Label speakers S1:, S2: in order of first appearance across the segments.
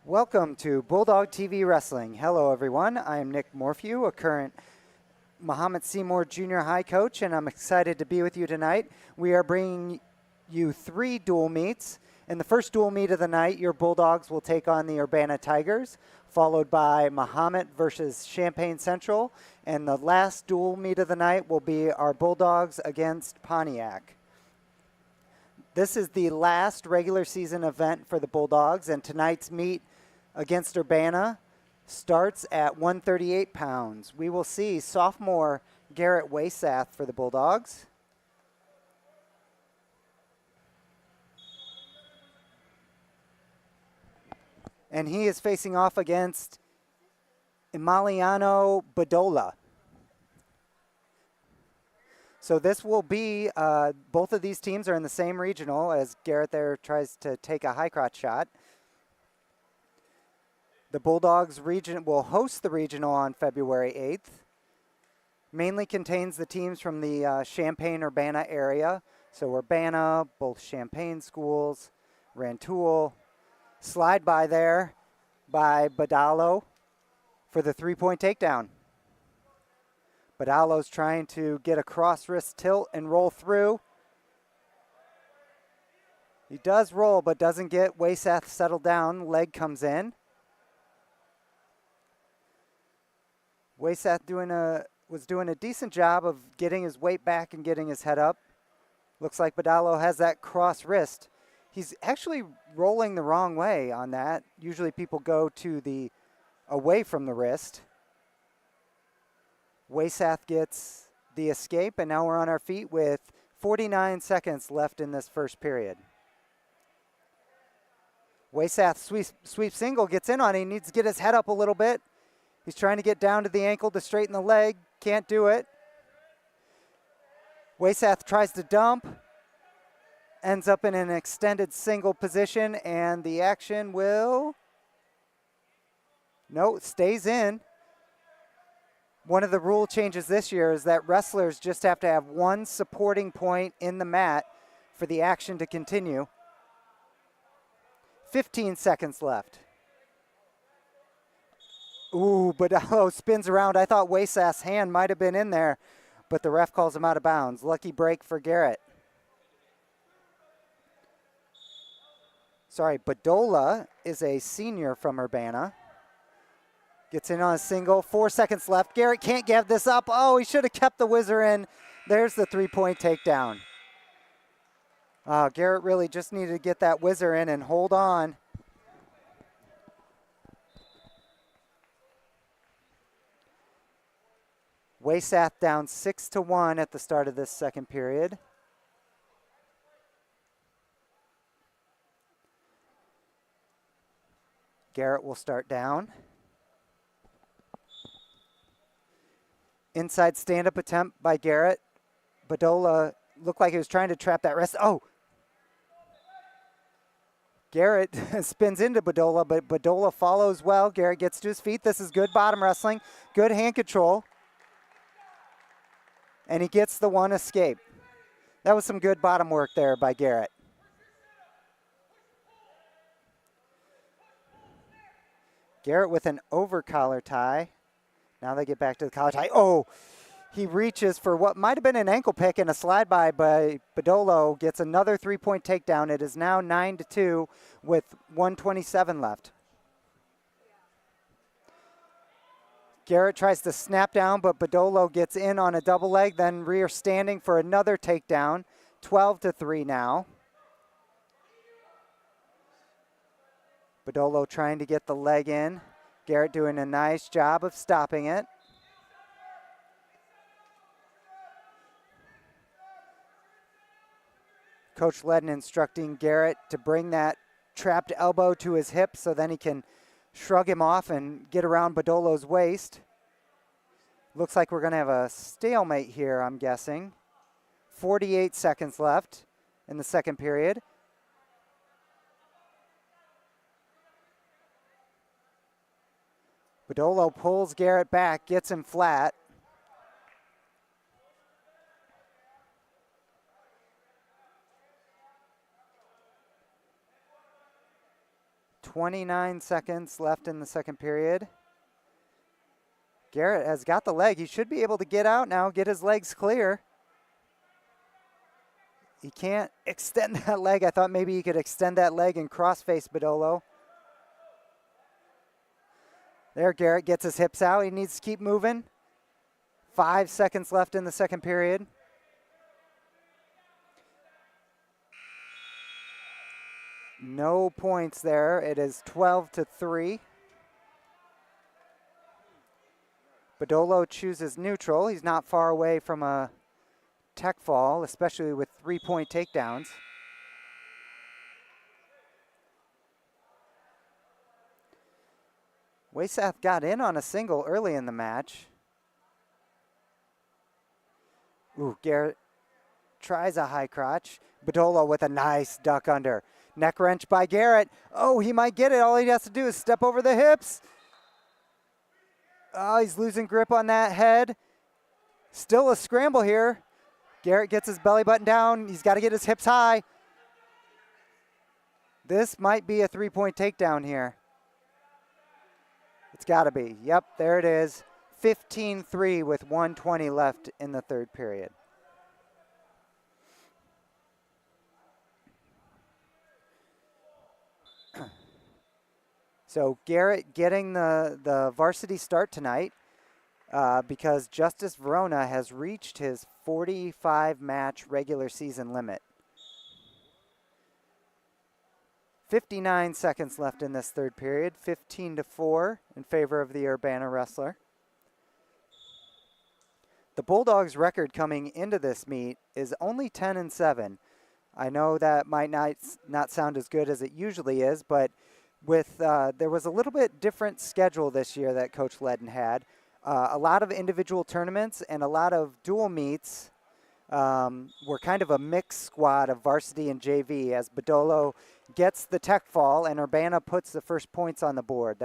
S1: Welcome to Bulldog TV Wrestling. Hello, everyone. I am Nick Morphew, a current Mahomet-Seymour Junior High coach, and I'm excited to be with you tonight. We are bringing you 3 dual meets. In the first dual meet of the night, your Bulldogs will take on the Urbana Tigers, followed by Mahomet versus Champaign Central, and the last dual meet of the night will be our Bulldogs against Pontiac. This is the last regular season event for the Bulldogs, and tonight's meet against Urbana starts at 138 pounds. We will see sophomore Garrett Waysath for the Bulldogs. And he is facing off against Emiliano Badola. So this will be, both of these teams are in the same regional as Garrett there tries to take a high crotch shot. The Bulldogs region will host the regional on February 8th. Mainly contains the teams from the Champaign-Urbana area. So Urbana, both Champaign schools, Rantoul. Slide by there by Badalo for the 3-point takedown. Badalo's trying to get a cross wrist tilt and roll through. He does roll, but doesn't get Waysath settled down. Leg comes in. Waysath was doing a decent job of getting his weight back and getting his head up. Looks like Badalo has that cross wrist. He's actually rolling the wrong way on that. Usually people go to the away from the wrist. Waysath gets the escape, and now we're on our feet with 49 seconds left in this first period. Waysath sweep single, gets in on it. He needs to get his head up a little bit. He's trying to get down to the ankle to straighten the leg. Can't do it. Waysath tries to dump. Ends up in an extended single position, and the action will... No, stays in. One of the rule changes this year is that wrestlers just have to have one supporting point in the mat for the action to continue. 15 seconds left. Ooh, Badalo spins around. I thought Waysath's hand might have been in there, but the ref calls him out of bounds. Lucky break for Garrett. Sorry, Badola is a senior from Urbana. Gets in on a single, 4 seconds left. Garrett can't give this up. Oh, he should have kept the whizzer in. There's the 3-point takedown. Garrett really just needed to get that whizzer in and hold on. Waysath down 6-1 at the start of this second period. Garrett will start down. Inside stand-up attempt by Garrett. Badola looked like he was trying to trap that wrist. Oh! Garrett spins into Badola, but Badola follows well. Garrett gets to his feet. This is good bottom wrestling. Good hand control. And he gets the one escape. That was some good bottom work there by Garrett. Garrett with an over collar tie. Now they get back to the collar tie. Oh, he reaches for what might have been an ankle pick, and a slide by Badolo gets another 3-point takedown. It is now 9-2 with 1:27 left. Garrett tries to snap down, but Badolo gets in on a double leg, then rear standing for another takedown. 12-3 now. Badolo trying to get the leg in. Garrett doing a nice job of stopping it. Coach Ledden instructing Garrett to bring that trapped elbow to his hip so then he can shrug him off and get around Badolo's waist. Looks like we're going to have a stalemate here, I'm guessing. 48 seconds left in the second period. Badolo pulls Garrett back, gets him flat. 29 seconds left in the second period. Garrett has got the leg. He should be able to get out now, get his legs clear. He can't extend that leg. I thought maybe he could extend that leg and cross-face Badolo. There, Garrett gets his hips out. He needs to keep moving. 5 seconds left in the second period. No points there. It is 12-3. Badolo chooses neutral. He's not far away from a tech fall, especially with 3-point takedowns. Waysath got in on a single early in the match. Ooh, Garrett tries a high crotch. Badolo with a nice duck under. Neck wrench by Garrett. Oh, he might get it. All he has to do is step over the hips. Oh, he's losing grip on that head. Still a scramble here. Garrett gets his belly button down. He's got to get his hips high. This might be a 3-point takedown here. It's got to be. Yep, there it is. 15-3 with 1:20 left in the third period. So Garrett getting the varsity start tonight because Justice Verona has reached his 45-match regular season limit. 59 seconds left in this third period, 15-4 in favor of the Urbana wrestler. The Bulldogs' record coming into this meet is only 10-7. I know that might not sound as good as it usually is, but with there was a little bit different schedule this year that Coach Ledden had. A lot of individual tournaments and a lot of dual meets. Were kind of a mixed squad of varsity and JV as Badolo gets the tech fall and Urbana puts the first points on the board.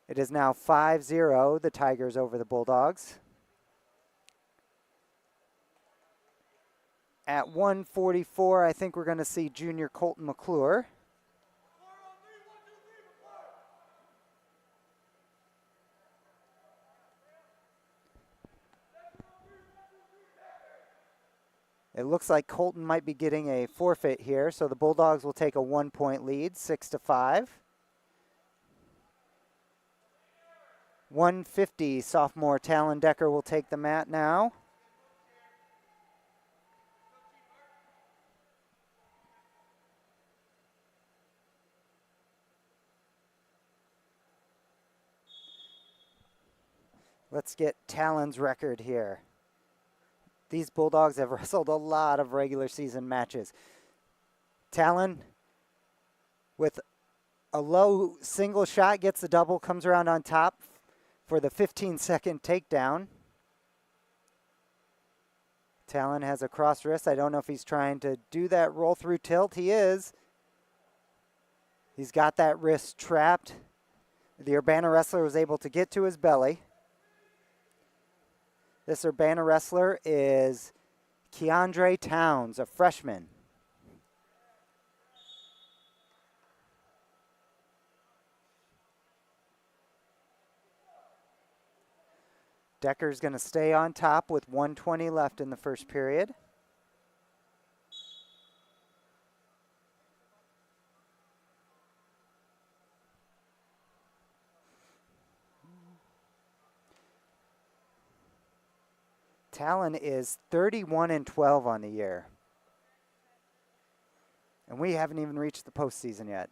S1: It is now 5-0, the Tigers over the Bulldogs. At 1:44, I think we're going to see junior Colton McClure. It looks like Colton might be getting a forfeit here, so the Bulldogs will take a 1-point lead, 6-5. 150, sophomore Talon Decker will take the mat now. Let's get Talon's record here. These Bulldogs have wrestled a lot of regular season matches. Talon, with a low single shot, gets the double, comes around on top for the 15-second takedown. Talon has a cross wrist. I don't know if he's trying to do that roll through tilt. He is. He's got that wrist trapped. The Urbana wrestler was able to get to his belly. This Urbana wrestler is Keandre Towns, a freshman. Decker's going to stay on top with 1:20 left in the first period. Talon is 31-12 on the year. And we haven't even reached the postseason yet.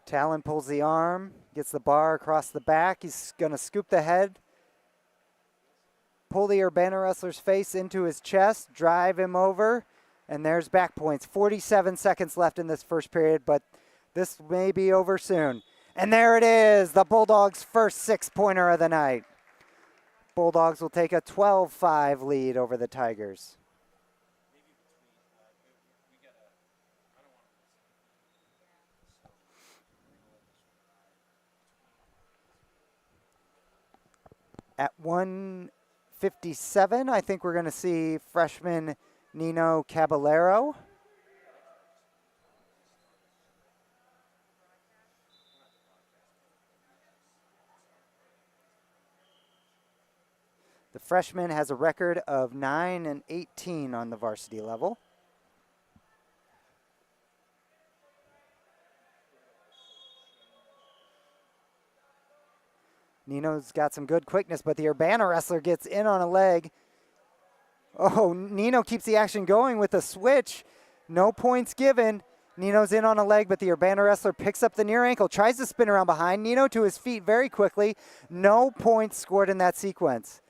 S1: Talon pulls the arm, gets the bar across the back. He's going to scoop the head, pull the Urbana wrestler's face into his chest, drive him over, and there's back points. 47 seconds left in this first period, but this may be over soon. And there it is, the Bulldogs' first 6-pointer of the night. Bulldogs will take a 12-5 lead over the Tigers. At 1:57, I think we're going to see freshman Nino Caballero. The freshman has a record of 9-18 on the varsity level. Nino's got some good quickness, but the Urbana wrestler gets in on a leg. Oh, Nino keeps the action going with a switch. No points given. Nino's in on a leg, but the Urbana wrestler picks up the near ankle, tries to spin around behind. Nino to his feet very quickly. No points scored in that sequence.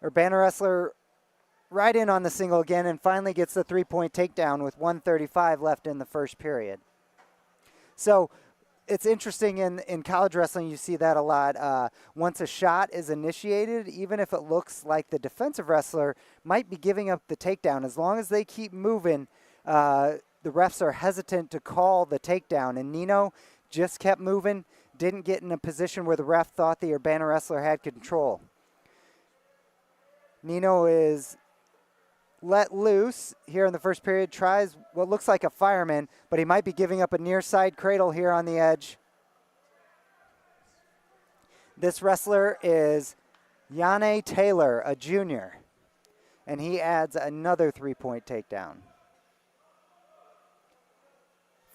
S1: Urbana wrestler right in on the single again and finally gets the 3-point takedown with 1:35 left in the first period. So it's interesting in college wrestling, you see that a lot. Once a shot is initiated, even if it looks like the defensive wrestler might be giving up the takedown, as long as they keep moving, the refs are hesitant to call the takedown. And Nino just kept moving, didn't get in a position where the ref thought the Urbana wrestler had control. Nino is let loose here in the first period, tries what looks like a fireman, but he might be giving up a near side cradle here on the edge. This wrestler is Yane Taylor, a junior, and he adds another 3-point takedown.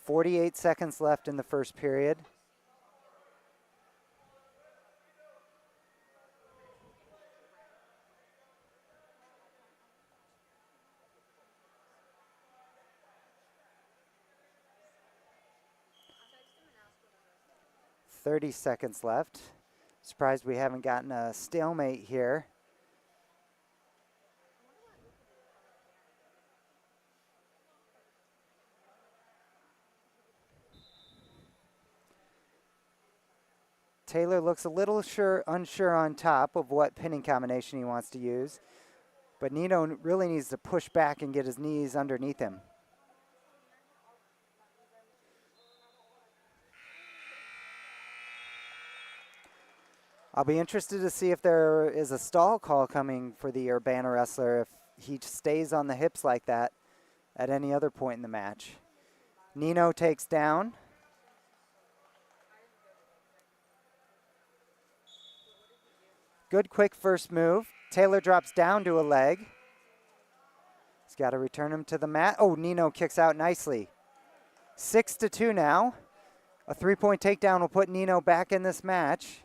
S1: 48 seconds left in the first period. .30 seconds left. Surprised we haven't gotten a stalemate here. Taylor looks a little unsure on top of what pinning combination he wants to use, but Nino really needs to push back and get his knees underneath him. I'll be interested to see if there is a stall call coming for the Urbana wrestler if he stays on the hips like that at any other point in the match. Nino takes down. Good quick first move. Taylor drops down to a leg. He's got to return him to the mat. Oh, Nino kicks out nicely. 6-2 now. A 3-point takedown will put Nino back in this match.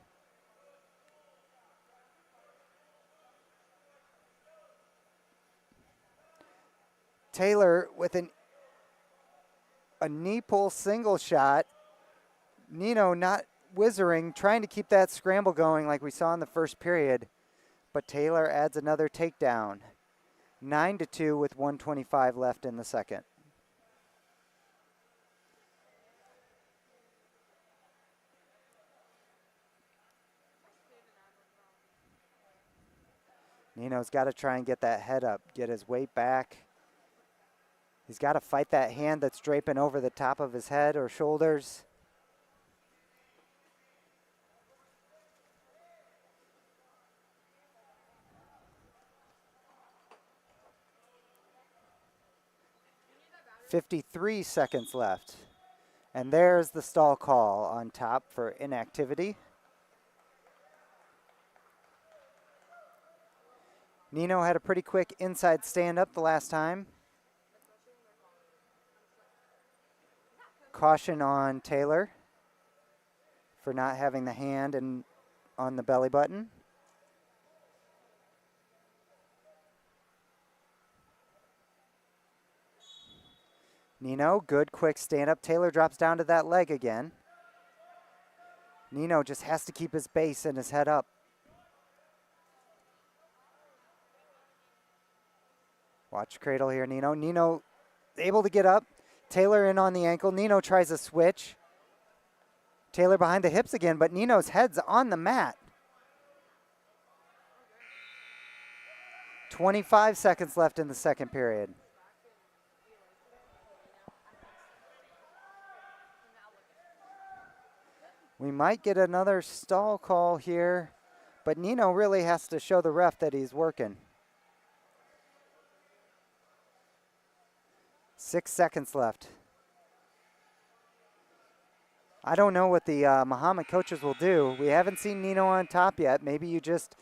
S1: Taylor with a knee pull single shot. Nino not whizzering, trying to keep that scramble going like we saw in the first period. But Taylor adds another takedown. 9-2 with 1:25 left in the second. Nino's got to try and get that head up, get his weight back. He's got to fight that hand that's draping over the top of his head or shoulders. .53 seconds left. And there's the stall call on top for inactivity. Nino had a pretty quick inside stand-up the last time. Caution on Taylor for not having the hand on the belly button. Nino, good quick stand-up. Taylor drops down to that leg again. Nino just has to keep his base and his head up. Watch cradle here, Nino. Nino able to get up. Taylor in on the ankle. Nino tries a switch. Taylor behind the hips again, but Nino's head's on the mat. 25 seconds left in the second period. We might get another stall call here, but Nino really has to show the ref that he's working. 6 seconds left. I don't know what the Mahomet coaches will do. We haven't seen Nino on top yet. Maybe you just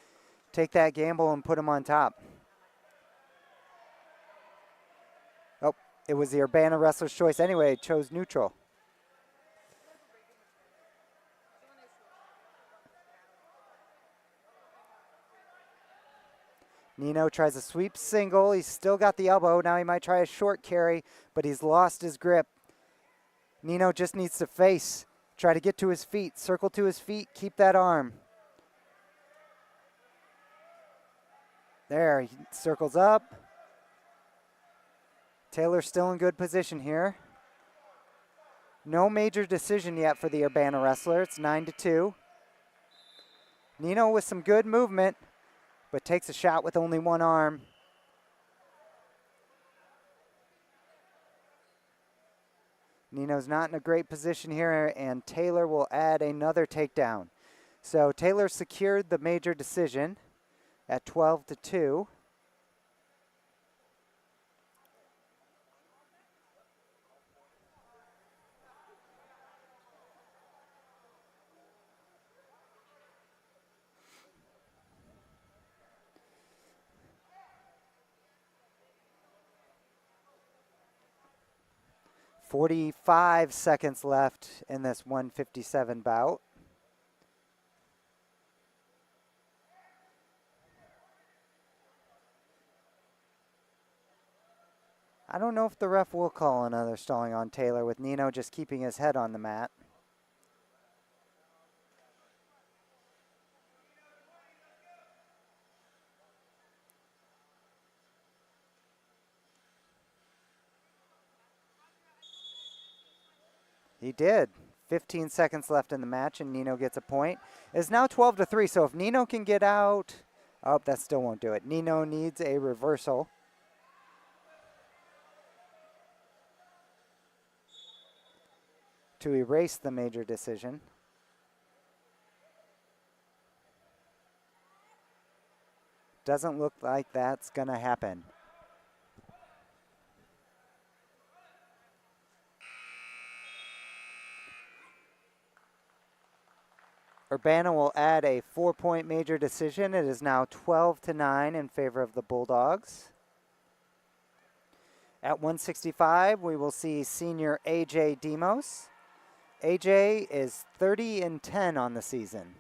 S1: take that gamble and put him on top. Oh, it was the Urbana wrestler's choice anyway. Chose neutral. Nino tries a sweep single. He's still got the elbow. Now he might try a short carry, but he's lost his grip. Nino just needs to face. Try to get to his feet. Circle to his feet. Keep that arm. There, he circles up. Taylor's still in good position here. No major decision yet for the Urbana wrestler. It's 9-2. Nino with some good movement, but takes a shot with only one arm. Nino's not in a great position here, and Taylor will add another takedown. So Taylor secured the major decision at 12-2. .45 seconds left in this 157 bout. I don't know if the ref will call another stalling on Taylor with Nino just keeping his head on the mat. He did. 15 seconds left in the match, and Nino gets a point. It's now 12-3, so if Nino can get out... Oh, that still won't do it. Nino needs a reversal. To erase the major decision. Doesn't look like that's going to happen. Urbana will add a 4-point major decision. It is now 12-9 in favor of the Bulldogs. At 165, we will see senior AJ Demos. AJ is 30-10 on the season.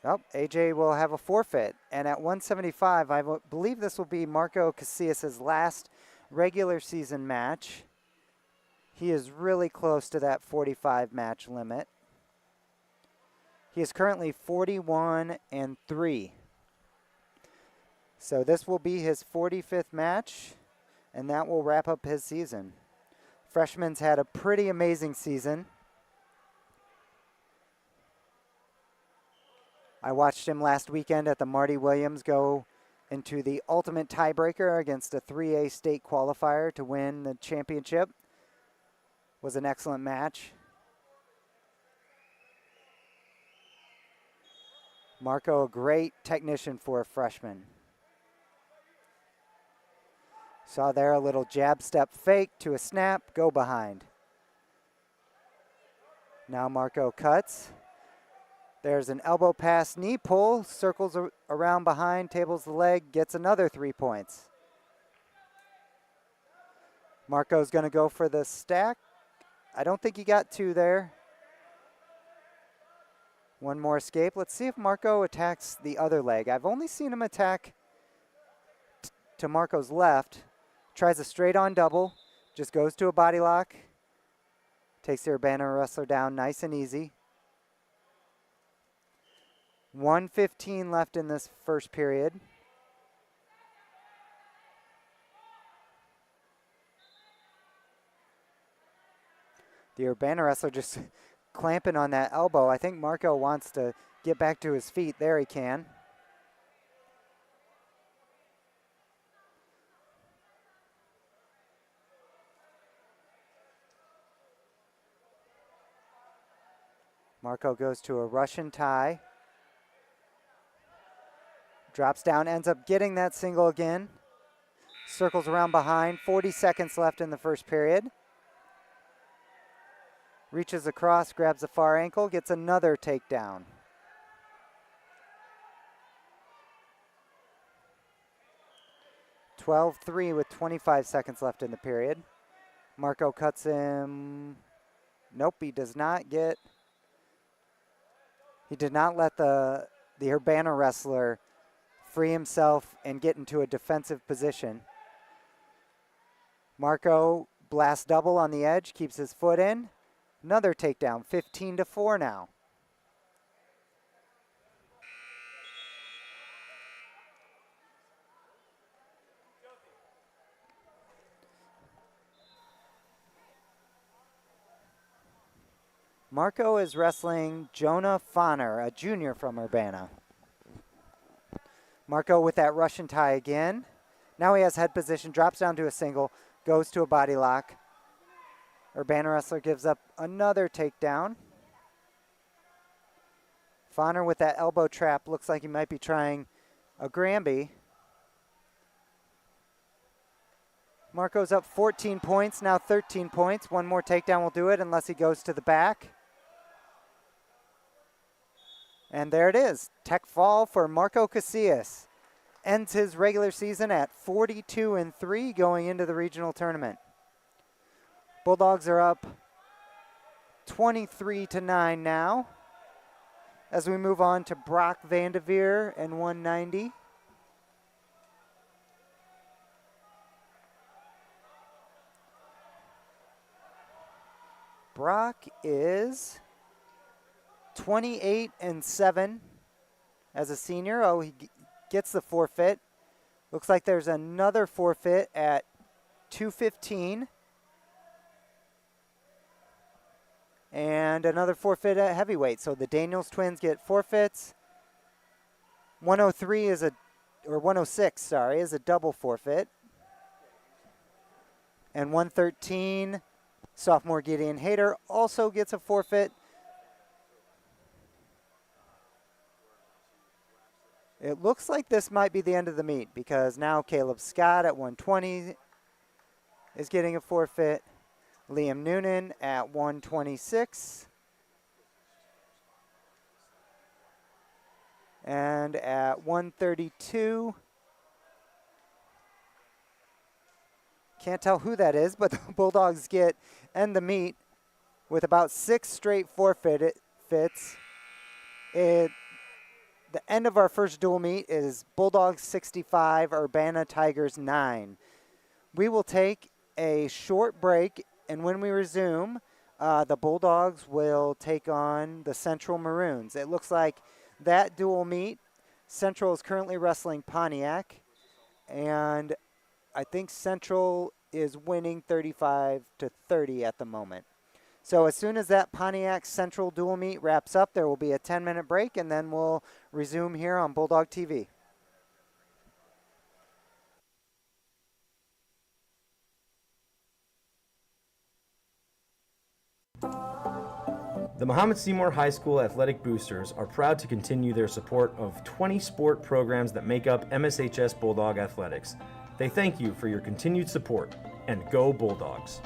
S1: Oh, AJ will have a forfeit. And at 175, I believe this will be Marco Casillas' last regular season match. He is really close to that 45 match limit. He is currently 41-3. So this will be his 45th match, and that will wrap up his season. Freshman's had a pretty amazing season. I watched him last weekend at the Marty Williams go into the ultimate tiebreaker against a 3A state qualifier to win the championship. Was an excellent match. Marco, a great technician for a freshman. Saw there a little jab step fake to a snap, go behind. Now Marco cuts. There's an elbow pass, knee pull, circles around behind, tables the leg, gets another 3 points. Marco's going to go for the stack. I don't think he got 2 there. One more escape. Let's see if Marco attacks the other leg. I've only seen him attack to Marco's left. Tries a straight-on double, just goes to a body lock. Takes the Urbana wrestler down nice and easy. 1:15 left in this first period. The Urbana wrestler just clamping on that elbow. I think Marco wants to get back to his feet. There he can. Marco goes to a Russian tie. Drops down, ends up getting that single again. Circles around behind. 40 seconds left in the first period. Reaches across, grabs the far ankle, gets another takedown. (12-3) with 25 seconds left in the period. Marco cuts him. Nope, he does not get. He did not let the Urbana wrestler free himself and get into a defensive position. Marco blasts double on the edge, keeps his foot in. Another takedown, 15-4 now. Marco is wrestling Jonah Fonner, a junior from Urbana. Marco with that Russian tie again. Now he has head position, drops down to a single, goes to a body lock. Urbana wrestler gives up another takedown. Fonner with that elbow trap, looks like he might be trying a Granby. Marco's up 14 points, now 13 points. One more takedown will do it unless he goes to the back. And there it is, tech fall for Marco Casillas. Ends his regular season at 42-3 going into the regional tournament. Bulldogs are up 23-9 now as we move on to Brock Vandeveer and 190. Brock is 28-7 as a senior. Oh, he gets the forfeit. Looks like there's another forfeit at 2:15. And another forfeit at heavyweight. So the Daniels twins get forfeits. 103 is or 106, sorry, is a double forfeit. And 113, sophomore Gideon Hayter also gets a forfeit. It looks like this might be the end of the meet because now Caleb Scott at 120 is getting a forfeit. Liam Noonan at 126. And at 132, can't tell who that is, but the Bulldogs end the meet with about 6 straight forfeits. The end of our first dual meet is Bulldogs 65, Urbana Tigers 9. We will take a short break, and when we resume, the Bulldogs will take on the Central Maroons. It looks like that dual meet, Central is currently wrestling Pontiac, and I think Central is winning 35-30 at the moment. So as soon as that Pontiac Central dual meet wraps up, there will be a 10-minute break, and then we'll resume here on Bulldog TV.
S2: The Mahomet-Seymour High School Athletic Boosters are proud to continue their support of 20 sport programs that make up MSHS Bulldog Athletics. They thank you for your continued support, and go Bulldogs!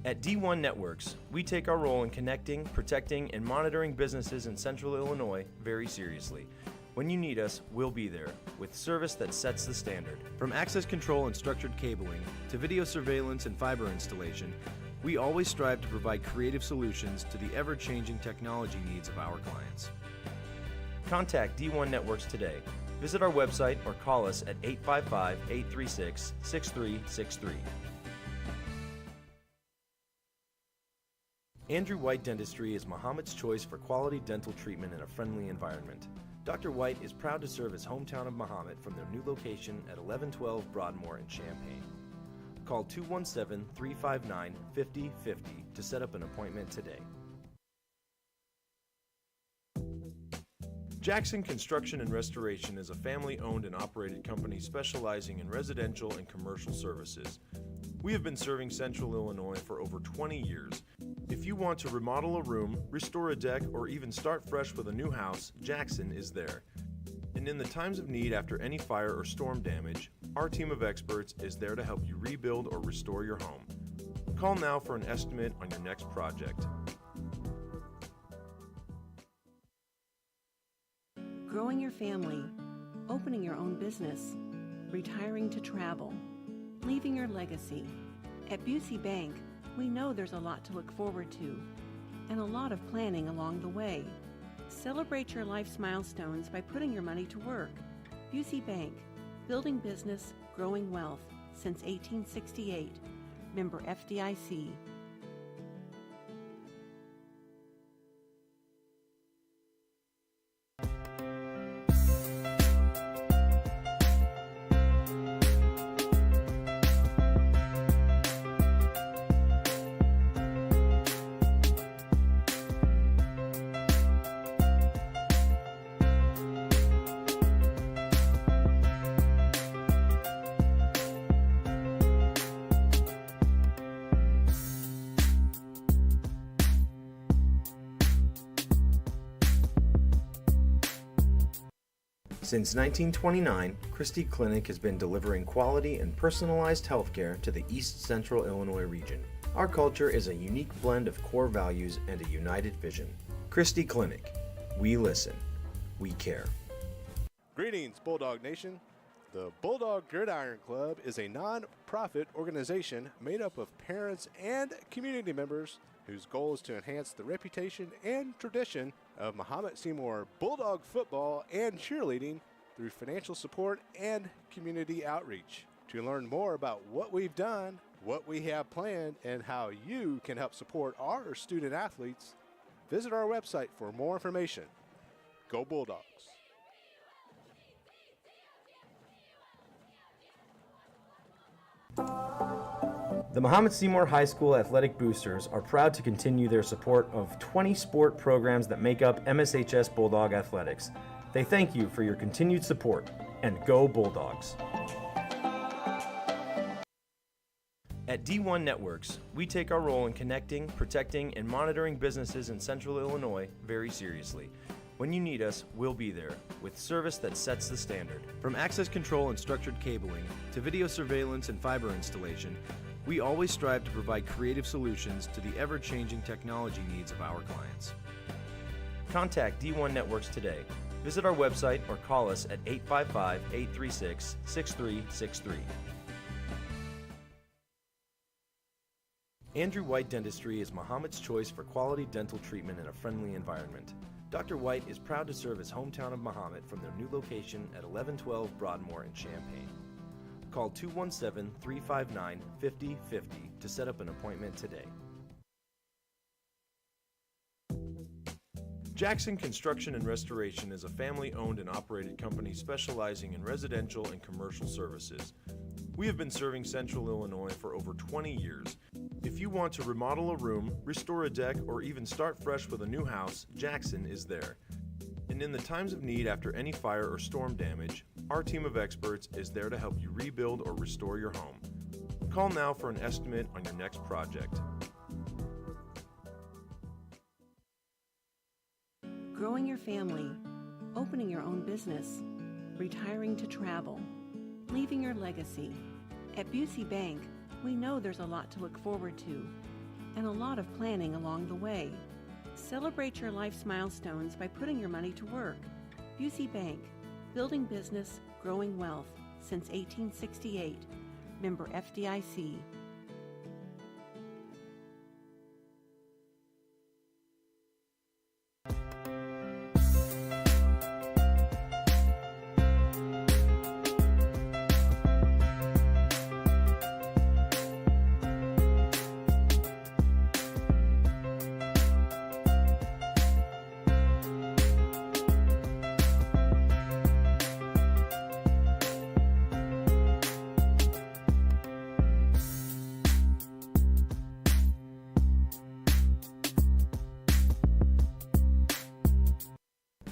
S2: At D1 Networks, we take our role in connecting, protecting, and monitoring businesses in Central Illinois very seriously. When you need us, we'll be there, with service that sets the standard. From access control and structured cabling, to video surveillance and fiber installation, we always strive to provide creative solutions to the ever-changing technology needs of our clients. Contact D1 Networks today. Visit our website or call us at 855-836-6363. Andrew White Dentistry is Mahomet's choice for quality dental treatment in a friendly environment. Dr. White is proud to serve his hometown of Mahomet from their new location at 1112 Broadmoor in Champaign. Call 217-359-5050 to set up an appointment today. Jackson Construction and Restoration is a family-owned and operated company specializing in residential and commercial services. We have been serving Central Illinois for over 20 years If you want to remodel a room, restore a deck, or even start fresh with a new house, Jackson is there. And in the times of need after any fire or storm damage, our team of experts is there to help you rebuild or restore your home. Call now for an estimate on your next project.
S3: Growing your family, opening your own business, retiring to travel, leaving your legacy. At Busey Bank, we know there's a lot to look forward to and a lot of planning along the way. Celebrate your life's milestones by putting your money to work. Busey Bank, building business, growing wealth since 1868. Member FDIC.
S2: Since 1929, Christie Clinic has been delivering quality and personalized healthcare to the East Central Illinois region. Our culture is a unique blend of core values and a united vision. Christie Clinic. We listen. We care.
S4: Greetings, Bulldog Nation. The Bulldog Gridiron Club is a non-profit organization made up of parents and community members whose goal is to enhance the reputation and tradition of Mahomet-Seymour Bulldog football and cheerleading through financial support and community outreach. To learn more about what we've done, what we have planned, and how you can help support our student athletes, visit our website for more information. Go Bulldogs!
S2: The Mahomet-Seymour High School Athletic Boosters are proud to continue their support of 20 sport programs that make up MSHS Bulldog Athletics. They thank you for your continued support, and go Bulldogs! At D1 Networks, we take our role in connecting, protecting, and monitoring businesses in Central Illinois very seriously. When you need us, we'll be there, with service that sets the standard. From access control and structured cabling, to video surveillance and fiber installation, we always strive to provide creative solutions to the ever-changing technology needs of our clients. Contact D1 Networks today. Visit our website or call us at 855-836-6363. Andrew White Dentistry is Mahomet's choice for quality dental treatment in a friendly environment. Dr. White is proud to serve his hometown of Mahomet from their new location at 1112 Broadmoor in Champaign. Call 217-359-5050 to set up an appointment today. Jackson Construction and Restoration is a family-owned and operated company specializing in residential and commercial services. We have been serving Central Illinois for over 20 years. If you want to remodel a room, restore a deck, or even start fresh with a new house, Jackson is there. And in the times of need after any fire or storm damage, our team of experts is there to help you rebuild or restore your home. Call now for an estimate on your next project.
S3: Growing your family, opening your own business, retiring to travel, leaving your legacy. At Busey Bank, we know there's a lot to look forward to and a lot of planning along the way. Celebrate your life's milestones by putting your money to work. Busey Bank, building business, growing wealth since 1868. Member FDIC.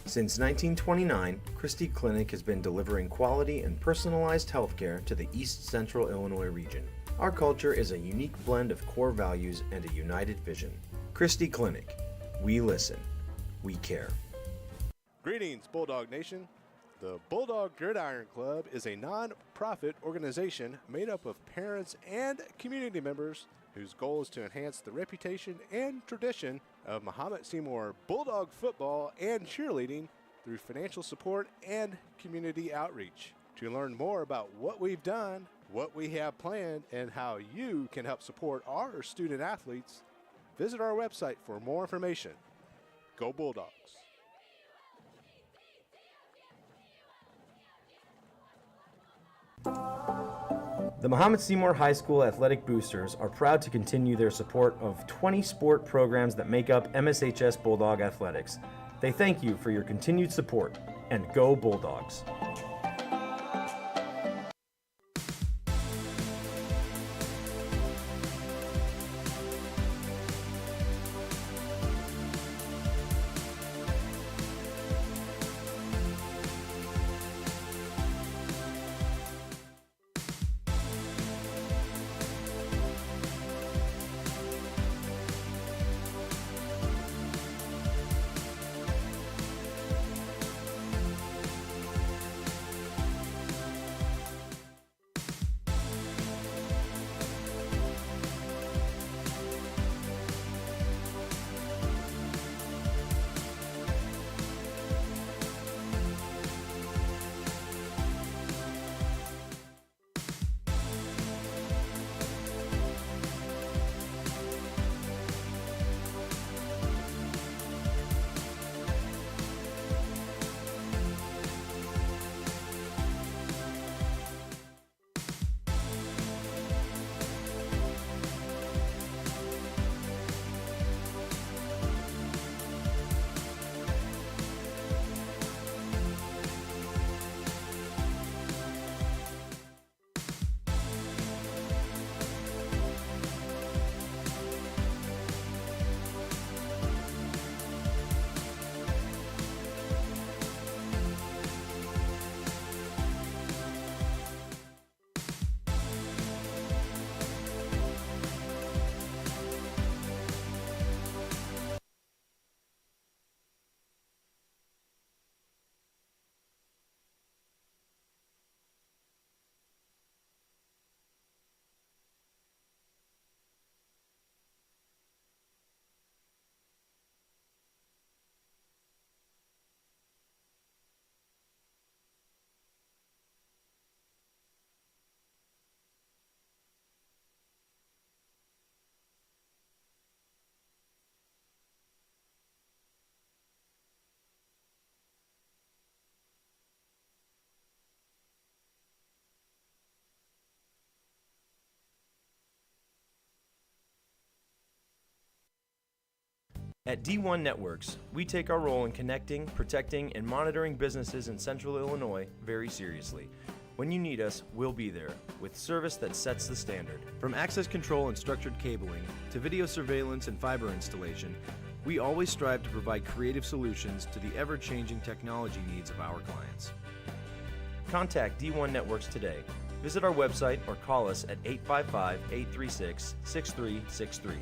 S2: Since 1929, Christie Clinic has been delivering quality and personalized healthcare to the East Central Illinois region. Our culture is a unique blend of core values and a united vision. Christie Clinic. We listen. We care.
S4: Greetings, Bulldog Nation. The Bulldog Gridiron Club is a non-profit organization made up of parents and community members whose goal is to enhance the reputation and tradition of Mahomet-Seymour Bulldog football and cheerleading through financial support and community outreach. To learn more about what we've done, what we have planned, and how you can help support our student athletes, visit our website for more information. Go Bulldogs!
S2: The Mahomet-Seymour High School Athletic Boosters are proud to continue their support of 20 sport programs that make up MSHS Bulldog Athletics. They thank you for your continued support, and go Bulldogs! At D1 Networks, we take our role in connecting, protecting, and monitoring businesses in Central Illinois very seriously. When you need us, we'll be there, with service that sets the standard. From access control and structured cabling, to video surveillance and fiber installation, we always strive to provide creative solutions to the ever-changing technology needs of our clients. Contact D1 Networks today. Visit our website or call us at 855-836-6363.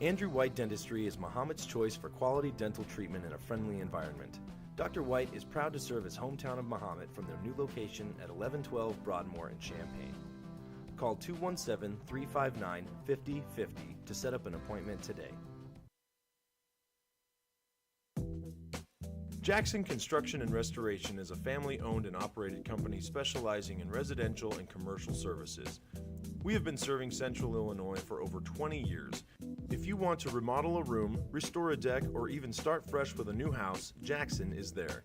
S2: Andrew White Dentistry is Mahomet's choice for quality dental treatment in a friendly environment. Dr. White is proud to serve his hometown of Mahomet from their new location at 1112 Broadmoor in Champaign. Call 217-359-5050 to set up an appointment today. Jackson Construction and Restoration is a family-owned and operated company specializing in residential and commercial services. We have been serving Central Illinois for over 20 years. If you want to remodel a room, restore a deck, or even start fresh with a new house, Jackson is there.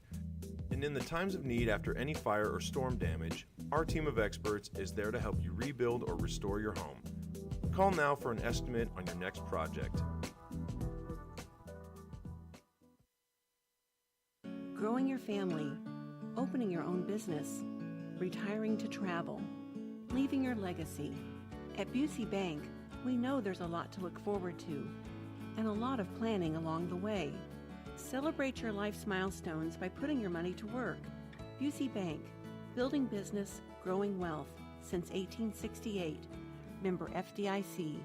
S2: And in the times of need after any fire or storm damage, our team of experts is there to help you rebuild or restore your home. Call now for an estimate on your next project.
S3: Growing your family, opening your own business, retiring to travel, leaving your legacy. At Busey Bank, we know there's a lot to look forward to and a lot of planning along the way. Celebrate your life's milestones by putting your money to work. Busey Bank, building business, growing wealth since 1868. Member FDIC.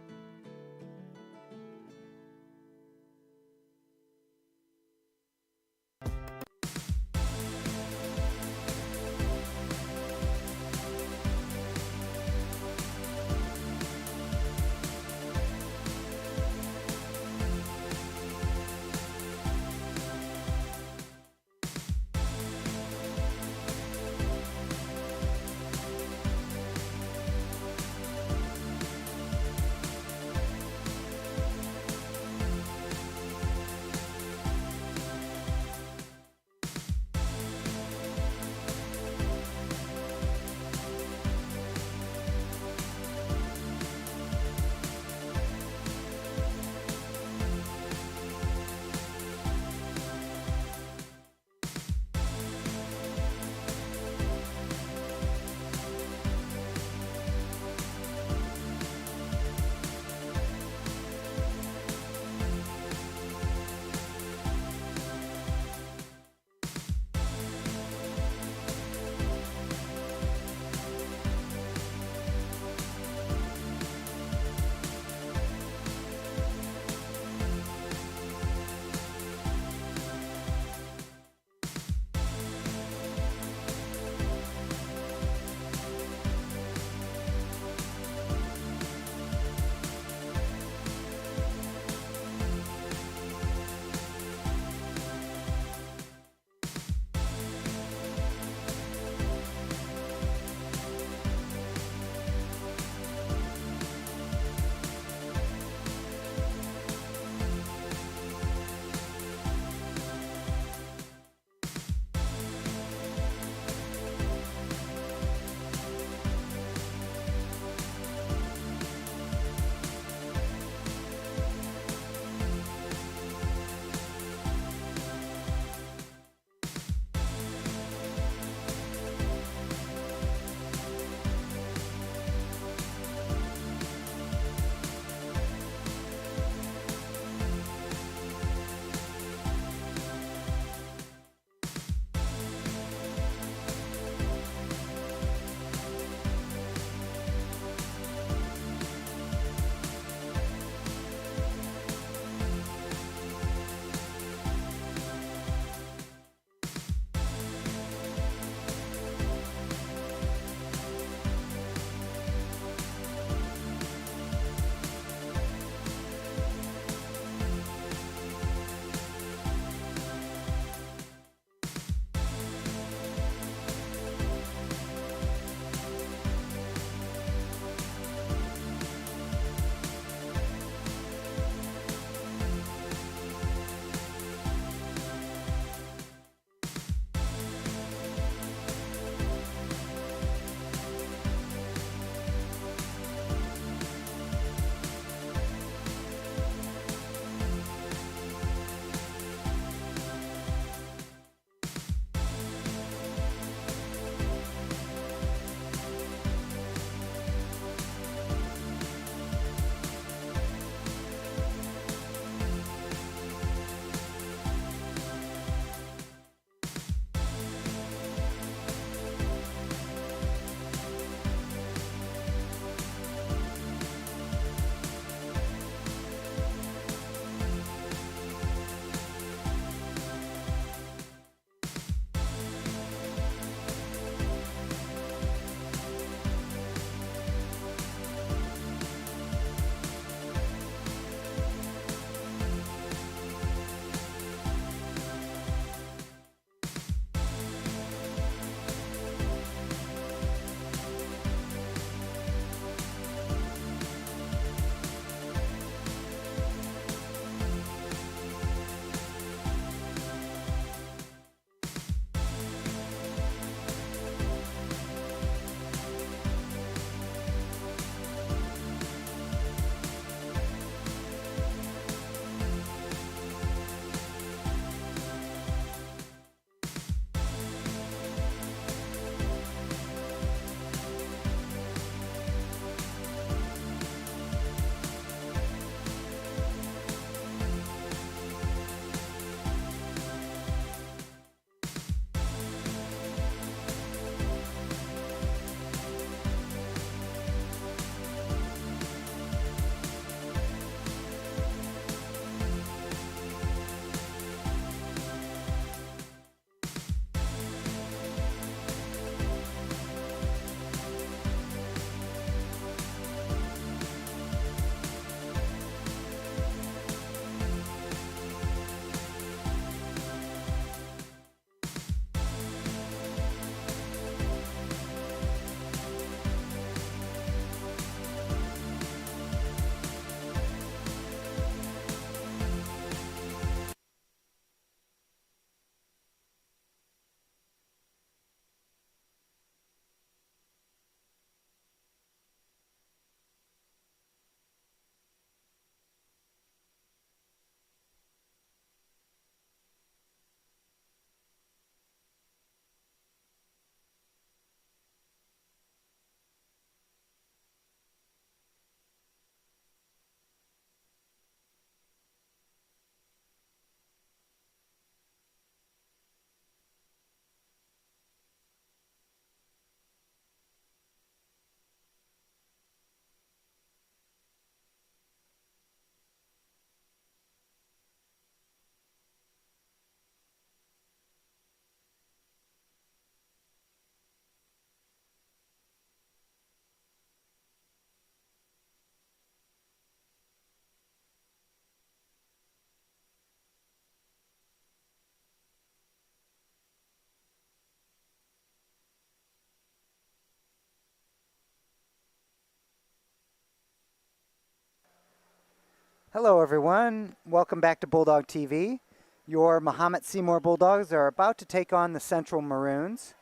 S1: Hello, everyone. Welcome back to Bulldog TV. Your Mahomet-Seymour Bulldogs are about to take on the Central Maroons.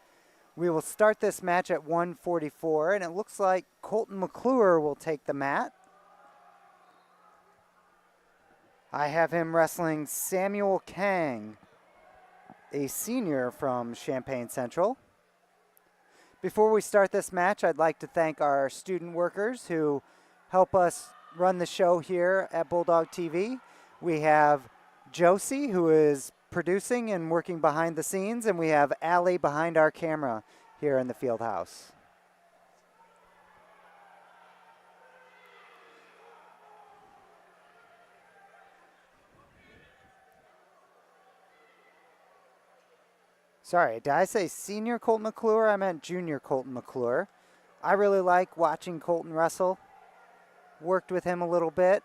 S1: We will start this match at 1:44, and it looks like Colton McClure will take the mat. I have him wrestling Samuel Kang, a senior from Champaign Central. Before we start this match, I'd like to thank our student workers who help us run the show here at Bulldog TV. We have Josie, who is producing and working behind the scenes, and we have Allie behind our camera here in the field house. Sorry, did I say senior Colton McClure? I meant junior Colton McClure. I really like watching Colton wrestle. Worked with him a little bit.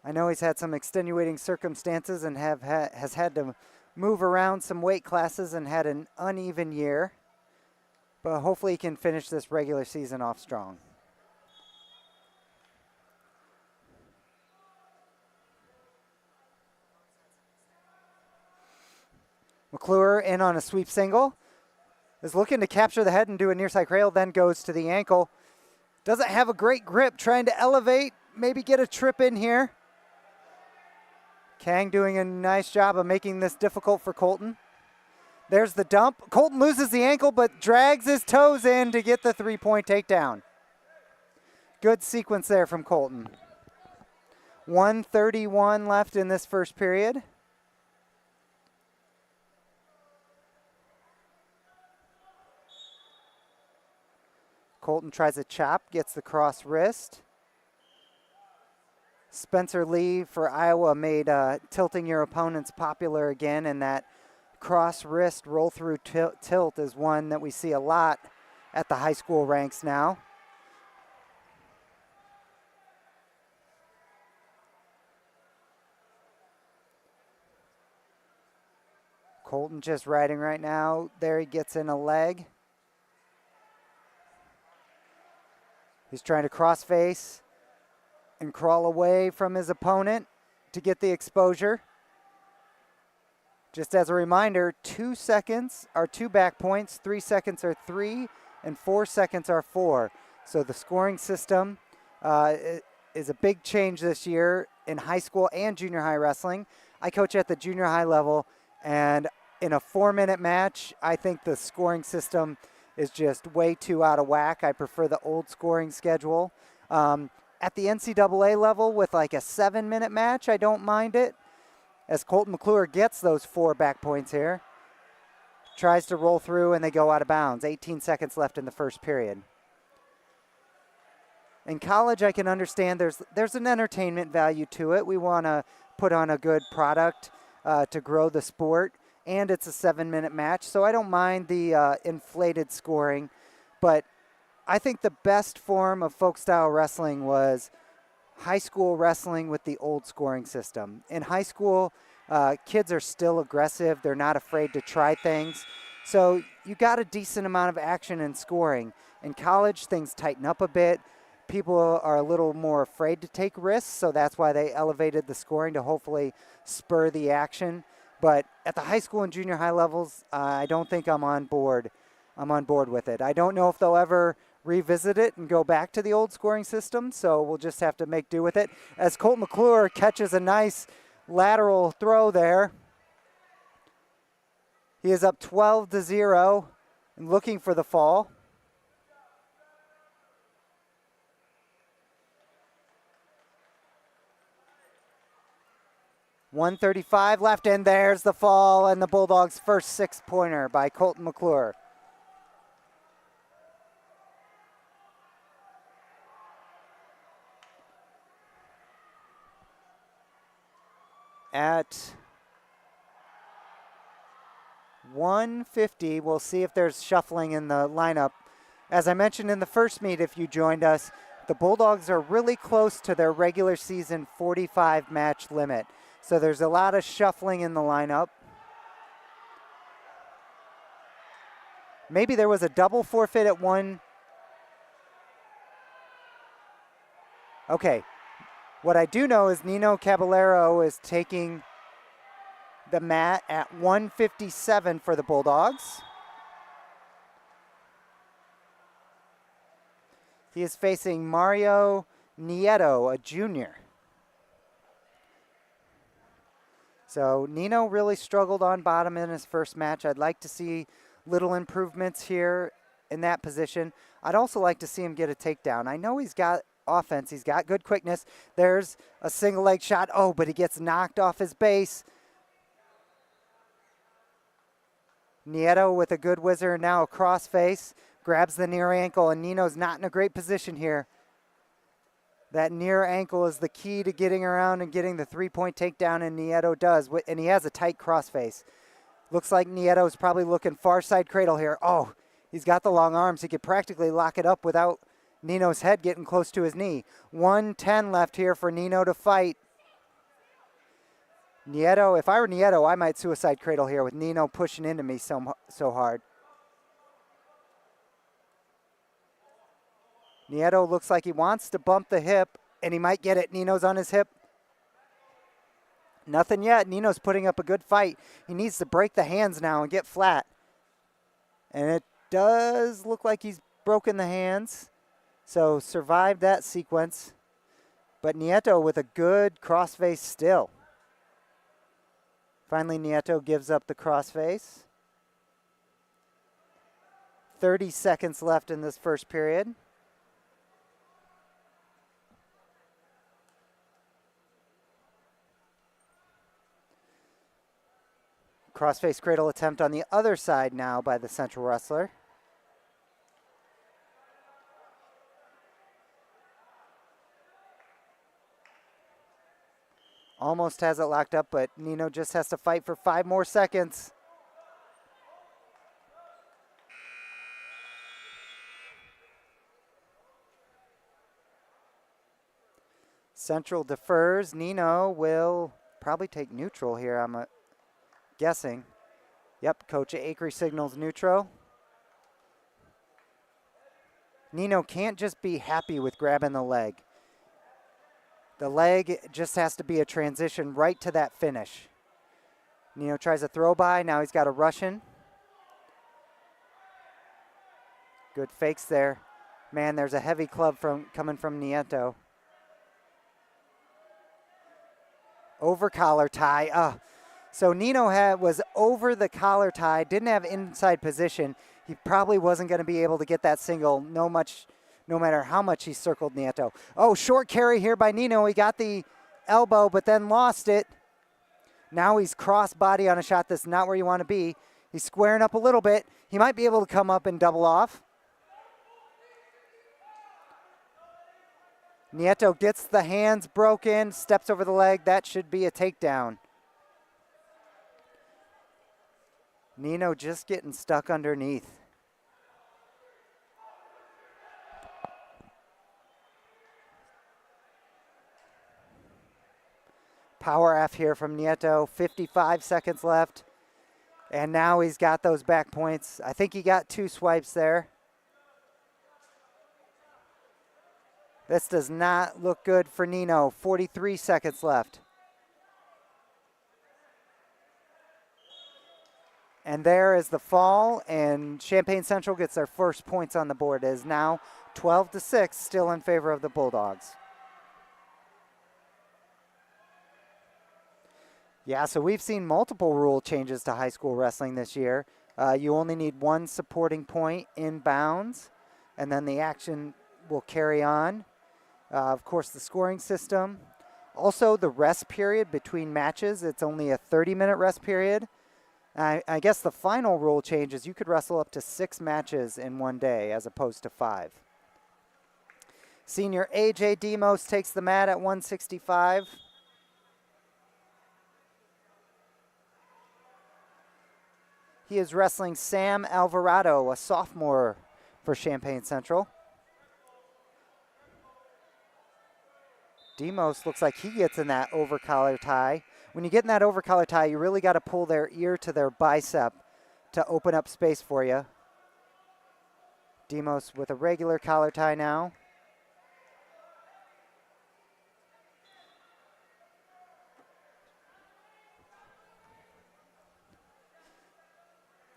S1: I know he's had some extenuating circumstances and has had to move around some weight classes and had an uneven year. But hopefully he can finish this regular season off strong. McClure in on a sweep single. Is looking to capture the head and do a near side cradle, then goes to the ankle. Doesn't have a great grip, trying to elevate, maybe get a trip in here. Kang doing a nice job of making this difficult for Colton. There's the dump. Colton loses the ankle, but drags his toes in to get the 3-point takedown. Good sequence there from Colton. 1:31 left in this first period. Colton tries a chop, gets the cross wrist. Spencer Lee for Iowa made tilting your opponents popular again, and that cross wrist roll through tilt is one that we see a lot at the high school ranks now. Colton just riding right now. There he gets in a leg. He's trying to cross face and crawl away from his opponent to get the exposure. Just as a reminder, 2 seconds are 2 back points, 3 seconds are 3, and 4 seconds are 4. So the scoring system is a big change this year in high school and junior high wrestling. I coach at the junior high level, and in a 4-minute match, I think the scoring system is just way too out of whack. I prefer the old scoring schedule. At the NCAA level with like a 7-minute match, I don't mind it. As Colton McClure gets those 4 back points here. Tries to roll through and they go out of bounds. 18 seconds left in the first period. In college, I can understand there's an entertainment value to it. We want to put on a good product to grow the sport. And it's a 7-minute match, so I don't mind the inflated scoring. But I think the best form of folk-style wrestling was high school wrestling with the old scoring system. In high school, kids are still aggressive. They're not afraid to try things. So you got a decent amount of action and scoring. In college, things tighten up a bit. People are a little more afraid to take risks, so that's why they elevated the scoring to hopefully spur the action. But at the high school and junior high levels, I don't think I'm on board. I'm on board with it. I don't know if they'll ever revisit it and go back to the old scoring system, so we'll just have to make do with it. As Colton McClure catches a nice lateral throw there. He is up 12-0 and looking for the fall. .135 left, and there's the fall and the Bulldogs' first 6-pointer by Colton McClure. At 1:50, we'll see if there's shuffling in the lineup. As I mentioned in the first meet, if you joined us, the Bulldogs are really close to their regular season 45 match limit. So there's a lot of shuffling in the lineup. Maybe there was a double forfeit at one. Okay, what I do know is Nino Caballero is taking the mat at 157 for the Bulldogs. He is facing Mario Nieto, a junior. So Nino really struggled on bottom in his first match. I'd like to see little improvements here in that position. I'd also like to see him get a takedown. I know he's got offense. He's got good quickness. There's a single leg shot. Oh, but he gets knocked off his base. Nieto with a good whizzer, now a crossface, grabs the near ankle, and Nino's not in a great position here. That near ankle is the key to getting around and getting the three-point takedown, and Nieto does, and he has a tight crossface. Looks like Nieto's probably looking far side cradle here. Oh, he's got the long arms. He could practically lock it up without Nino's head getting close to his knee. 1:10 left here for Nino to fight. Nieto, if I were Nieto, I might suicide cradle here with Nino pushing into me so hard. Nieto looks like he wants to bump the hip, and he might get it. Nino's on his hip. Nothing yet. Nino's putting up a good fight. He needs to break the hands now and get flat. And it does look like he's broken the hands. So survived that sequence. But Nieto with a good crossface still. Finally, Nieto gives up the crossface. 30 seconds left in this first period. Crossface cradle attempt on the other side now by the central wrestler. Almost has it locked up, but Nino just has to fight for 5 more seconds. Central defers. Nino will probably take neutral here, I'm guessing. Yep, Coach Acree signals neutral. Nino can't just be happy with grabbing the leg. The leg just has to be a transition right to that finish. Nino tries a throw by. Now he's got a Russian. Good fakes there. Man, there's a heavy club coming from Nieto. Over collar tie. So Nino was over the collar tie, didn't have inside position. He probably wasn't going to be able to get that single no matter how much he circled Nieto. Oh, short carry here by Nino. He got the elbow, but then lost it. Now he's cross body on a shot that's not where you want to be. He's squaring up a little bit. He might be able to come up and double off. Nieto gets the hands broken, steps over the leg. That should be a takedown. Nino just getting stuck underneath. Power F here from Nieto, 55 seconds left. And now he's got those back points. I think he got 2 swipes there. This does not look good for Nino, 43 seconds left. And there is the fall, and Champaign Central gets their first points on the board. It is now 12-6, still in favor of the Bulldogs. Yeah, so we've seen multiple rule changes to high school wrestling this year. You only need 1 supporting point in bounds, and then the action will carry on. Of course, the scoring system. Also, the rest period between matches, it's only a 30-minute rest period. I guess the final rule change is you could wrestle up to 6 matches in one day as opposed to 5. Senior AJ Demos takes the mat at 165. He is wrestling Sam Alvarado, a sophomore for Champaign Central. Demos looks like he gets in that over collar tie. When you get in that over collar tie, you really got to pull their ear to their bicep to open up space for you. Demos with a regular collar tie now.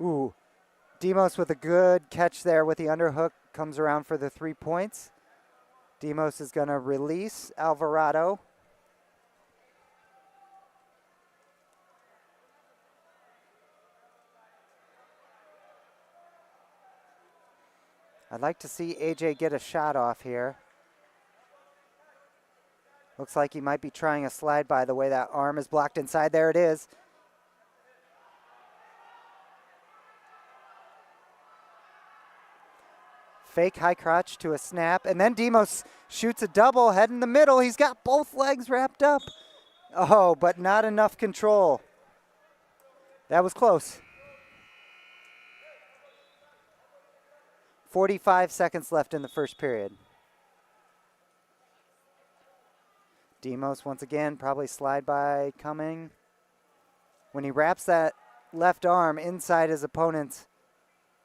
S1: Ooh, Demos with a good catch there with the underhook, comes around for the 3 points. Demos is going to release Alvarado. I'd like to see AJ get a shot off here. Looks like he might be trying a slide by the way that arm is blocked inside. There it is. Fake high crotch to a snap, and then Demos shoots a double, head in the middle. He's got both legs wrapped up. Oh, but not enough control. That was close. 45 seconds left in the first period. Demos once again, probably slide by coming. When he wraps that left arm inside his opponent's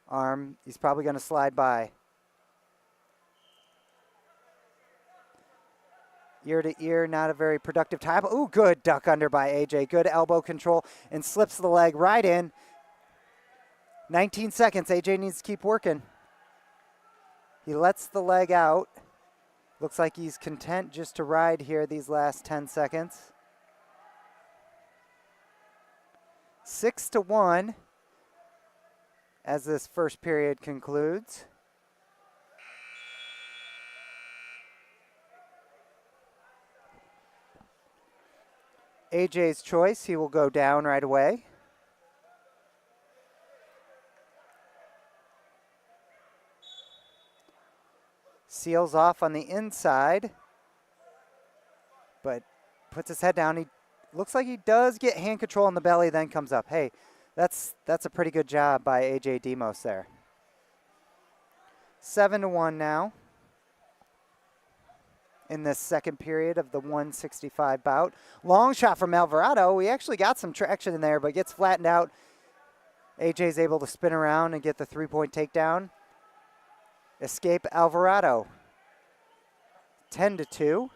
S1: arm, he's probably going to slide by. Ear to ear, not a very productive time. Ooh, good duck under by AJ. Good elbow control and slips the leg right in. 19 seconds. AJ needs to keep working. He lets the leg out. Looks like he's content just to ride here these last 10 seconds. 6-1 as this first period concludes. AJ's choice, he will go down right away. Seals off on the inside, but puts his head down. He looks like he does get hand control on the belly, then comes up. Hey, that's a pretty good job by AJ Demos there. 7-1 now in this second period of the 165 bout. Long shot from Alvarado. We actually got some traction in there, but gets flattened out. AJ's able to spin around and get the 3-point takedown. Escape Alvarado. 10-2.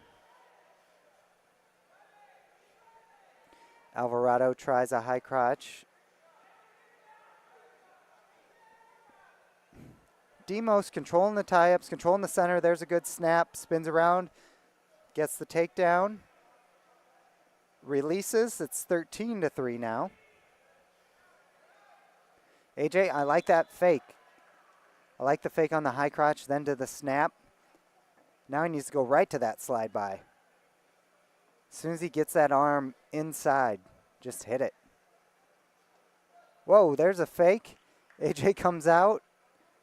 S1: Alvarado tries a high crotch. Demos controlling the tie-ups, controlling the center. There's a good snap. Spins around. Gets the takedown. Releases. It's 13-3 now. AJ, I like that fake. I like the fake on the high crotch, then to the snap. Now he needs to go right to that slide by. As soon as he gets that arm inside, just hit it. Whoa, there's a fake. AJ comes out,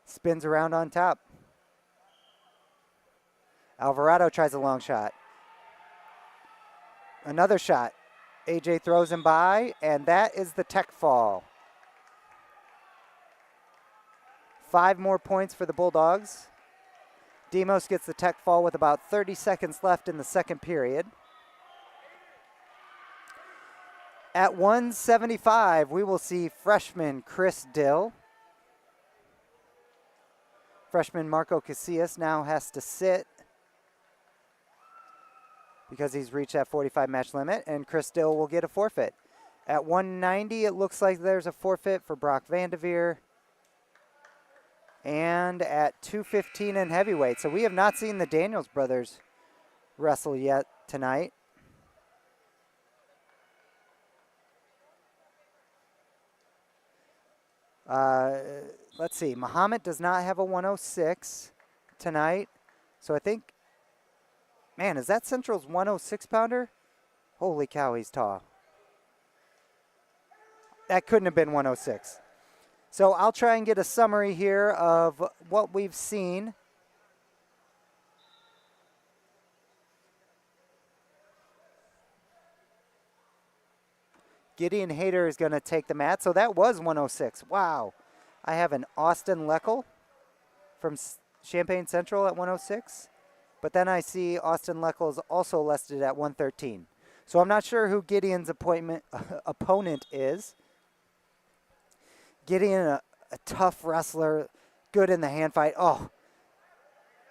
S1: spins around on top. Alvarado tries a long shot. Another shot. AJ throws him by, and that is the tech fall. 5 more points for the Bulldogs. Demos gets the tech fall with about 30 seconds left in the second period. At 175, we will see freshman Chris Dill. Freshman Marco Casillas now has to sit because he's reached that 45 match limit, and Chris Dill will get a forfeit. At 190, it looks like there's a forfeit for Brock Vandeveer. And at 215 in heavyweight. So we have not seen the Daniels brothers wrestle yet tonight. Let's see. Mahomet does not have a 106 tonight. So I think, man, is that Central's 106 pounder? Holy cow, he's tall. That couldn't have been 106. So I'll try and get a summary here of what we've seen. Gideon Hayter is going to take the mat. So that was 106. Wow. I have an Austin Leckel from Champaign Central at 106. But then I see Austin Leckel is also listed at 113. So I'm not sure who Gideon's opponent is. Gideon, a tough wrestler, good in the hand fight. Oh,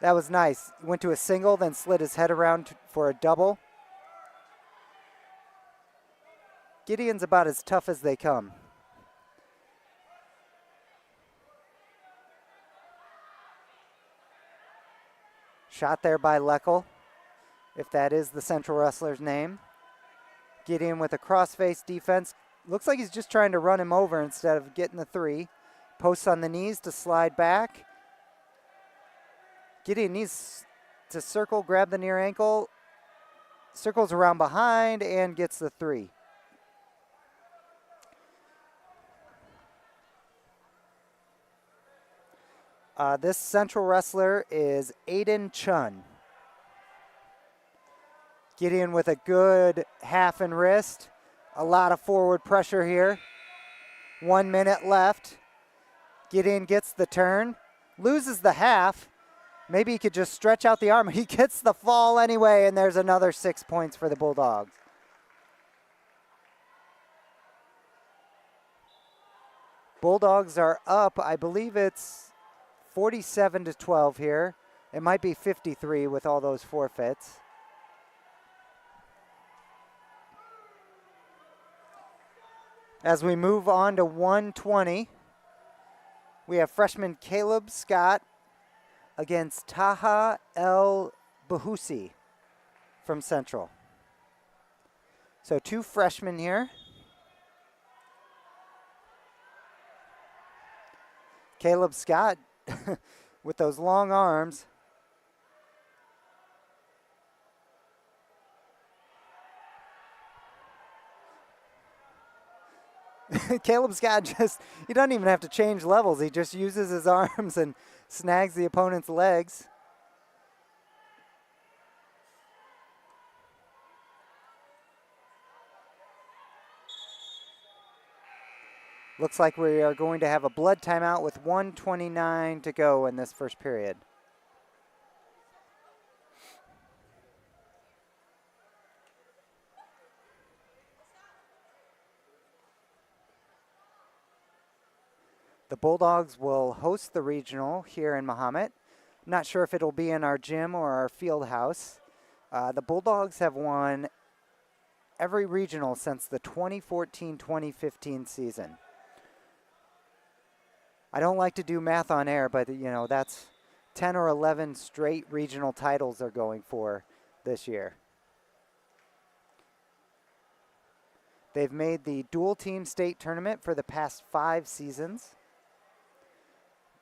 S1: that was nice. Went to a single, then slid his head around for a double. Gideon's about as tough as they come. Shot there by Leckel, if that is the Central wrestler's name. Gideon with a cross-face defense. Looks like he's just trying to run him over instead of getting the 3. Posts on the knees to slide back. Gideon needs to circle, grab the near ankle. Circles around behind and gets the 3. This Central wrestler is Aiden Chun. Gideon with a good half and wrist. A lot of forward pressure here. 1 minute left. Gideon gets the turn. Loses the half. Maybe he could just stretch out the arm. He gets the fall anyway, and there's another 6 points for the Bulldogs. Bulldogs are up. I believe it's 47-12 here. It might be 53 with all those forfeits. As we move on to 120, we have freshman Caleb Scott against Taha El Bahusi from Central. So 2 freshmen here. Caleb Scott with those long arms. Caleb Scott he doesn't even have to change levels. He just uses his arms and snags the opponent's legs. Looks like we are going to have a blood timeout with 1:29 to go in this first period. The Bulldogs will host the regional here in Mahomet. I'm not sure if it'll be in our gym or our field house. The Bulldogs have won every regional since the 2014-2015 season. I don't like to do math on air, but that's 10 or 11 straight regional titles they're going for this year. They've made the dual team state tournament for the past 5 seasons.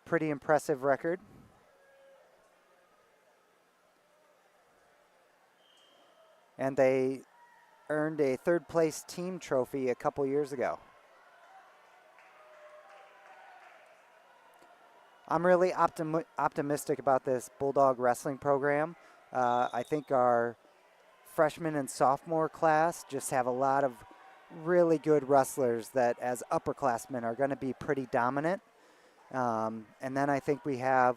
S1: Pretty impressive record. And they earned a 3rd place team trophy a couple years ago. I'm really optimistic about this Bulldog wrestling program. I think our freshman and sophomore class just have a lot of really good wrestlers that as upperclassmen are going to be pretty dominant. And then I think I'm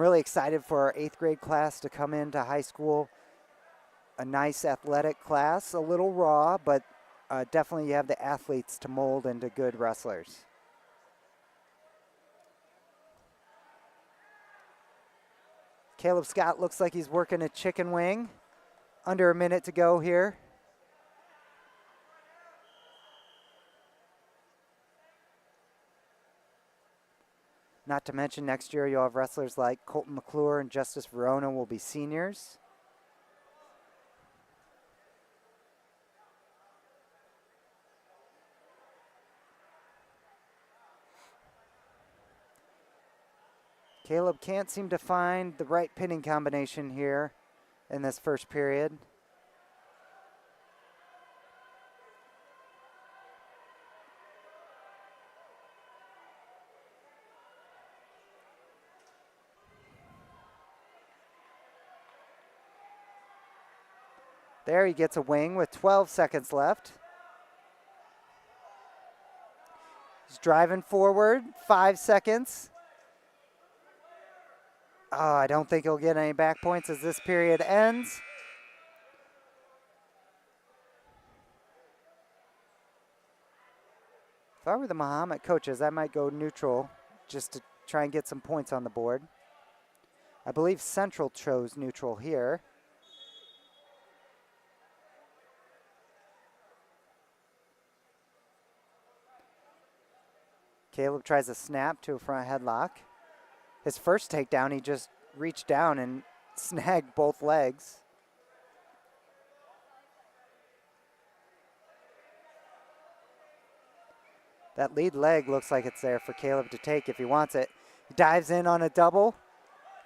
S1: really excited for our 8th grade class to come into high school. A nice athletic class, a little raw, but definitely you have the athletes to mold into good wrestlers. Caleb Scott looks like he's working a chicken wing. Under a minute to go here. Not to mention next year you'll have wrestlers like Colton McClure and Justice Verona will be seniors. Caleb can't seem to find the right pinning combination here in this first period. There he gets a wing with 12 seconds left. He's driving forward, 5 seconds. Oh, I don't think he'll get any back points as this period ends. If I were the Mahomet coaches, I might go neutral just to try and get some points on the board. I believe Central chose neutral here. Caleb tries a snap to a front headlock. His first takedown, he just reached down and snag both legs. That lead leg looks like it's there for Caleb to take if he wants it. He dives in on a double.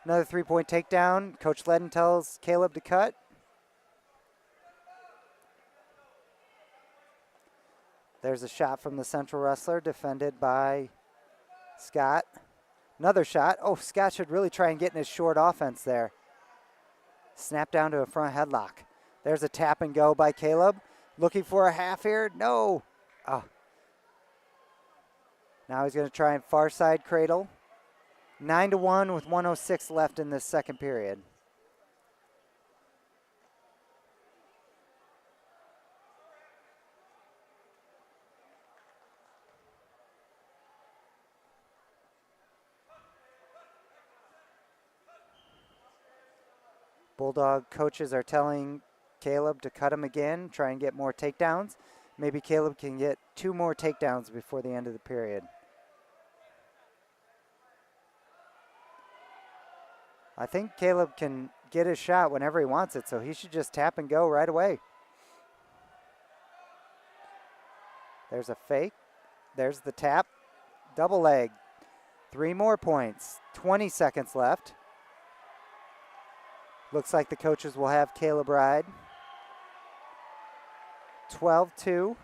S1: Another 3-point takedown. Coach Ledden tells Caleb to cut. There's a shot from the central wrestler defended by Scott. Another shot. Oh, Scott should really try and get in his short offense there. Snap down to a front headlock. There's a tap and go by Caleb. Looking for a half here. No. Oh. Now he's going to try and far side cradle. 9-1 with 1:06 left in this second period. Bulldog coaches are telling Caleb to cut him again, try and get more takedowns. Maybe Caleb can get 2 more takedowns before the end of the period. I think Caleb can get his shot whenever he wants it, so he should just tap and go right away. There's a fake. There's the tap. Double leg. 3 more points. 20 seconds left. Looks like the coaches will have Caleb ride. 12-2.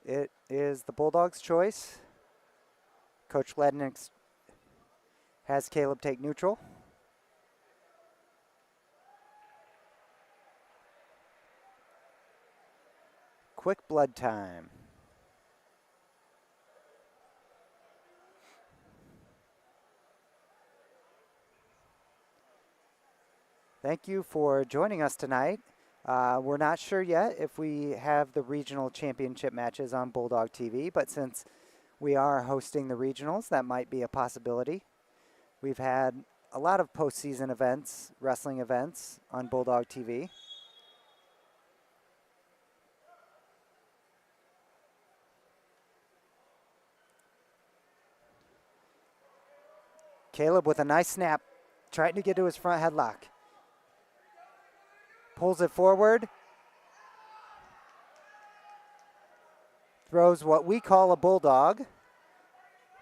S1: It is the Bulldogs' choice. Coach Ledden has Caleb take neutral. Quick blood time. Thank you for joining us tonight. We're not sure yet if we have the regional championship matches on Bulldog TV, but since we are hosting the regionals, that might be a possibility. We've had a lot of postseason events, wrestling events on Bulldog TV. Caleb with a nice snap, trying to get to his front headlock. Pulls it forward. Throws what we call a bulldog.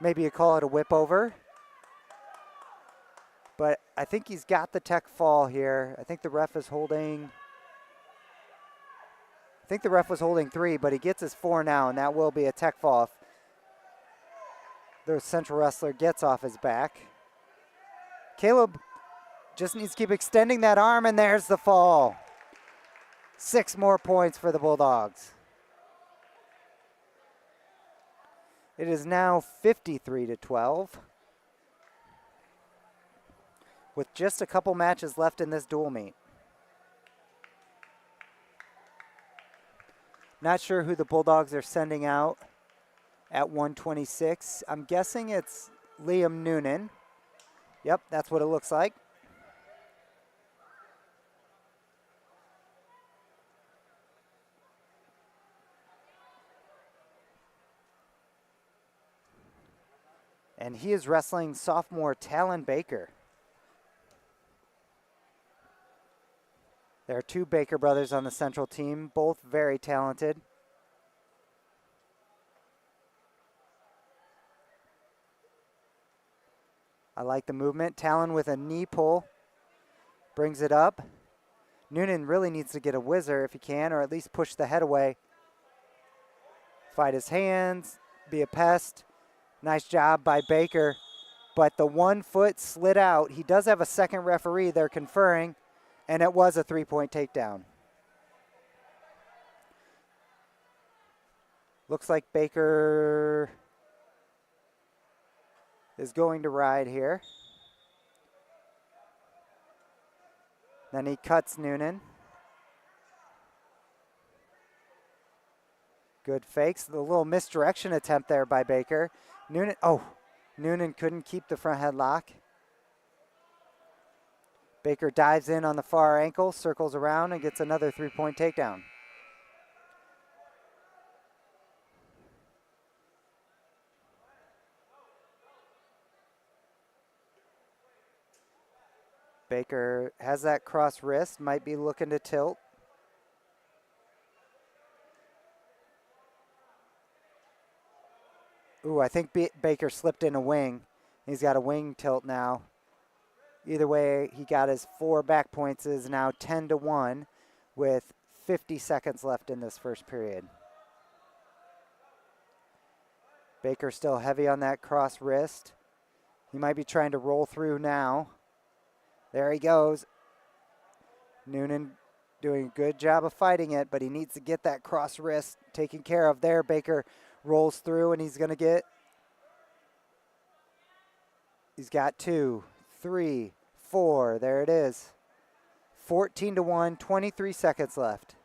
S1: Maybe you call it a whip over. But I think he's got the tech fall here. I think the ref is holding. I think the ref was holding 3, but he gets his 4 now, and that will be a tech fall if the central wrestler gets off his back. Caleb just needs to keep extending that arm, and there's the fall. 6 more points for the Bulldogs. It is now 53-12. With just a couple matches left in this dual meet. Not sure who the Bulldogs are sending out at 126. I'm guessing it's Liam Noonan. Yep, that's what it looks like. And he is wrestling sophomore Talon Baker. There are 2 Baker brothers on the central team, both very talented. I like the movement. Talon with a knee pull. Brings it up. Noonan really needs to get a whizzer if he can, or at least push the head away. Fight his hands, be a pest. Nice job by Baker. But the 1 foot slid out. He does have a second referee they're conferring, and it was a 3-point takedown. Looks like Baker is going to ride here. Then he cuts Noonan. Good fakes. The little misdirection attempt there by Baker. Noonan couldn't keep the front headlock. Baker dives in on the far ankle, circles around, and gets another three-point takedown. Baker has that cross wrist, might be looking to tilt. Ooh, I think Baker slipped in a wing. He's got a wing tilt now. Either way, he got his 4 back points. Is now 10-1 with 50 seconds left in this first period. Baker still heavy on that cross wrist. He might be trying to roll through now. There he goes. Noonan doing a good job of fighting it, but he needs to get that cross wrist taken care of. There, Baker rolls through, and he's going to get... He's got 2, 3, 4. There it is. 14-1, 23 seconds left.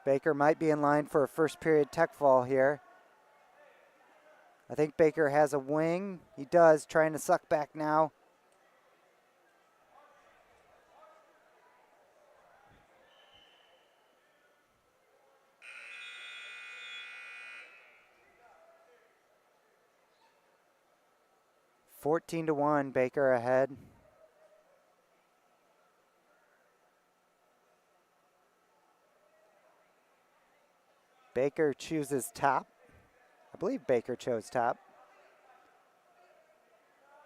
S1: Baker might be in line for a first period tech fall here. I think Baker has a wing. He does, trying to suck back now. (14-1), Baker ahead. Baker chooses top. I believe Baker chose top.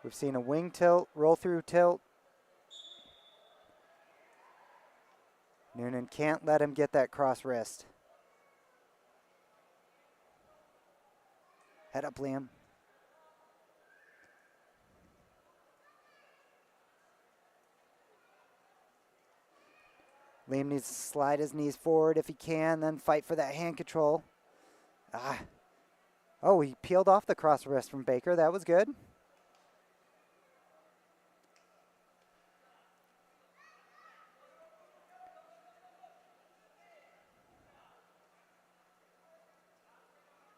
S1: We've seen a wing tilt, roll through tilt. Noonan can't let him get that cross wrist. Head up, Liam. Liam needs to slide his knees forward if he can, then fight for that hand control. Oh, he peeled off the cross wrist from Baker. That was good.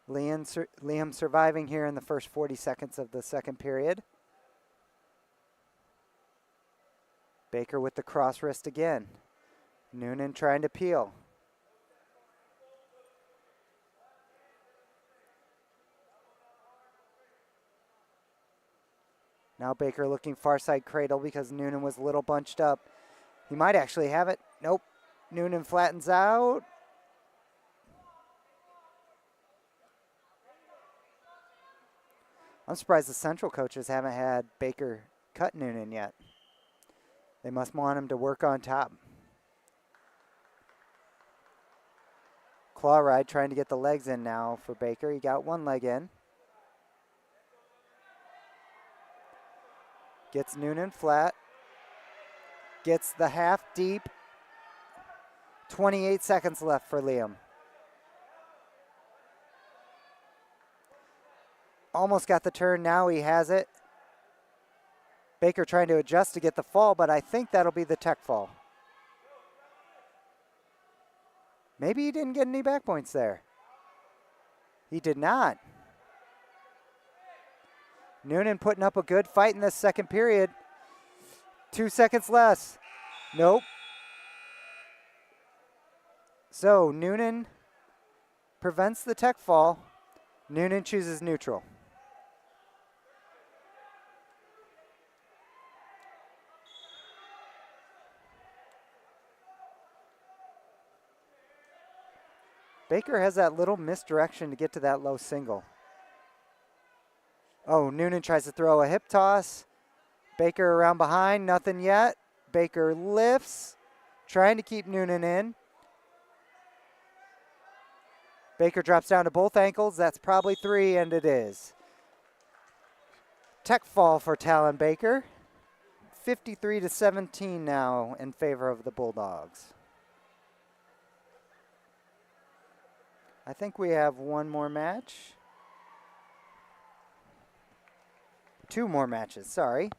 S1: Liam surviving here in the first 40 seconds of the second period. Baker with the cross wrist again. Noonan trying to peel. Now Baker looking far side cradle because Noonan was a little bunched up. He might actually have it. Nope. Noonan flattens out. I'm surprised the Central coaches haven't had Baker cut Noonan yet. They must want him to work on top. Claw ride trying to get the legs in now for Baker. He got one leg in. Gets Noonan flat. Gets the half deep. 28 seconds left for Liam. Almost got the turn. Now he has it. Baker trying to adjust to get the fall, but I think that'll be the tech fall. Maybe he didn't get any back points there. He did not. Noonan putting up a good fight in this second period. 2 seconds less. Nope. So Noonan prevents the tech fall. Noonan chooses neutral. Baker has that little misdirection to get to that low single. Oh, Noonan tries to throw a hip toss. Baker around behind, nothing yet. Baker lifts, trying to keep Noonan in. Baker drops down to both ankles. That's probably 3, and it is. Tech fall for Talon Baker. 53-17 now in favor of the Bulldogs. I think we have one more match. 2 more matches, sorry.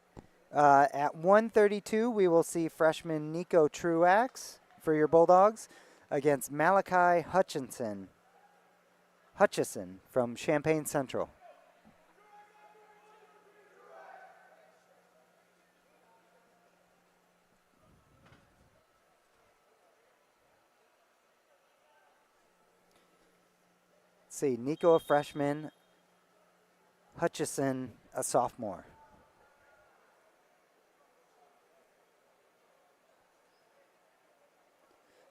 S1: At 1:32, we will see freshman Nico Truax for your Bulldogs against Malachi Hutchison from Champaign Central. see, Nico a freshman, Hutchison a sophomore.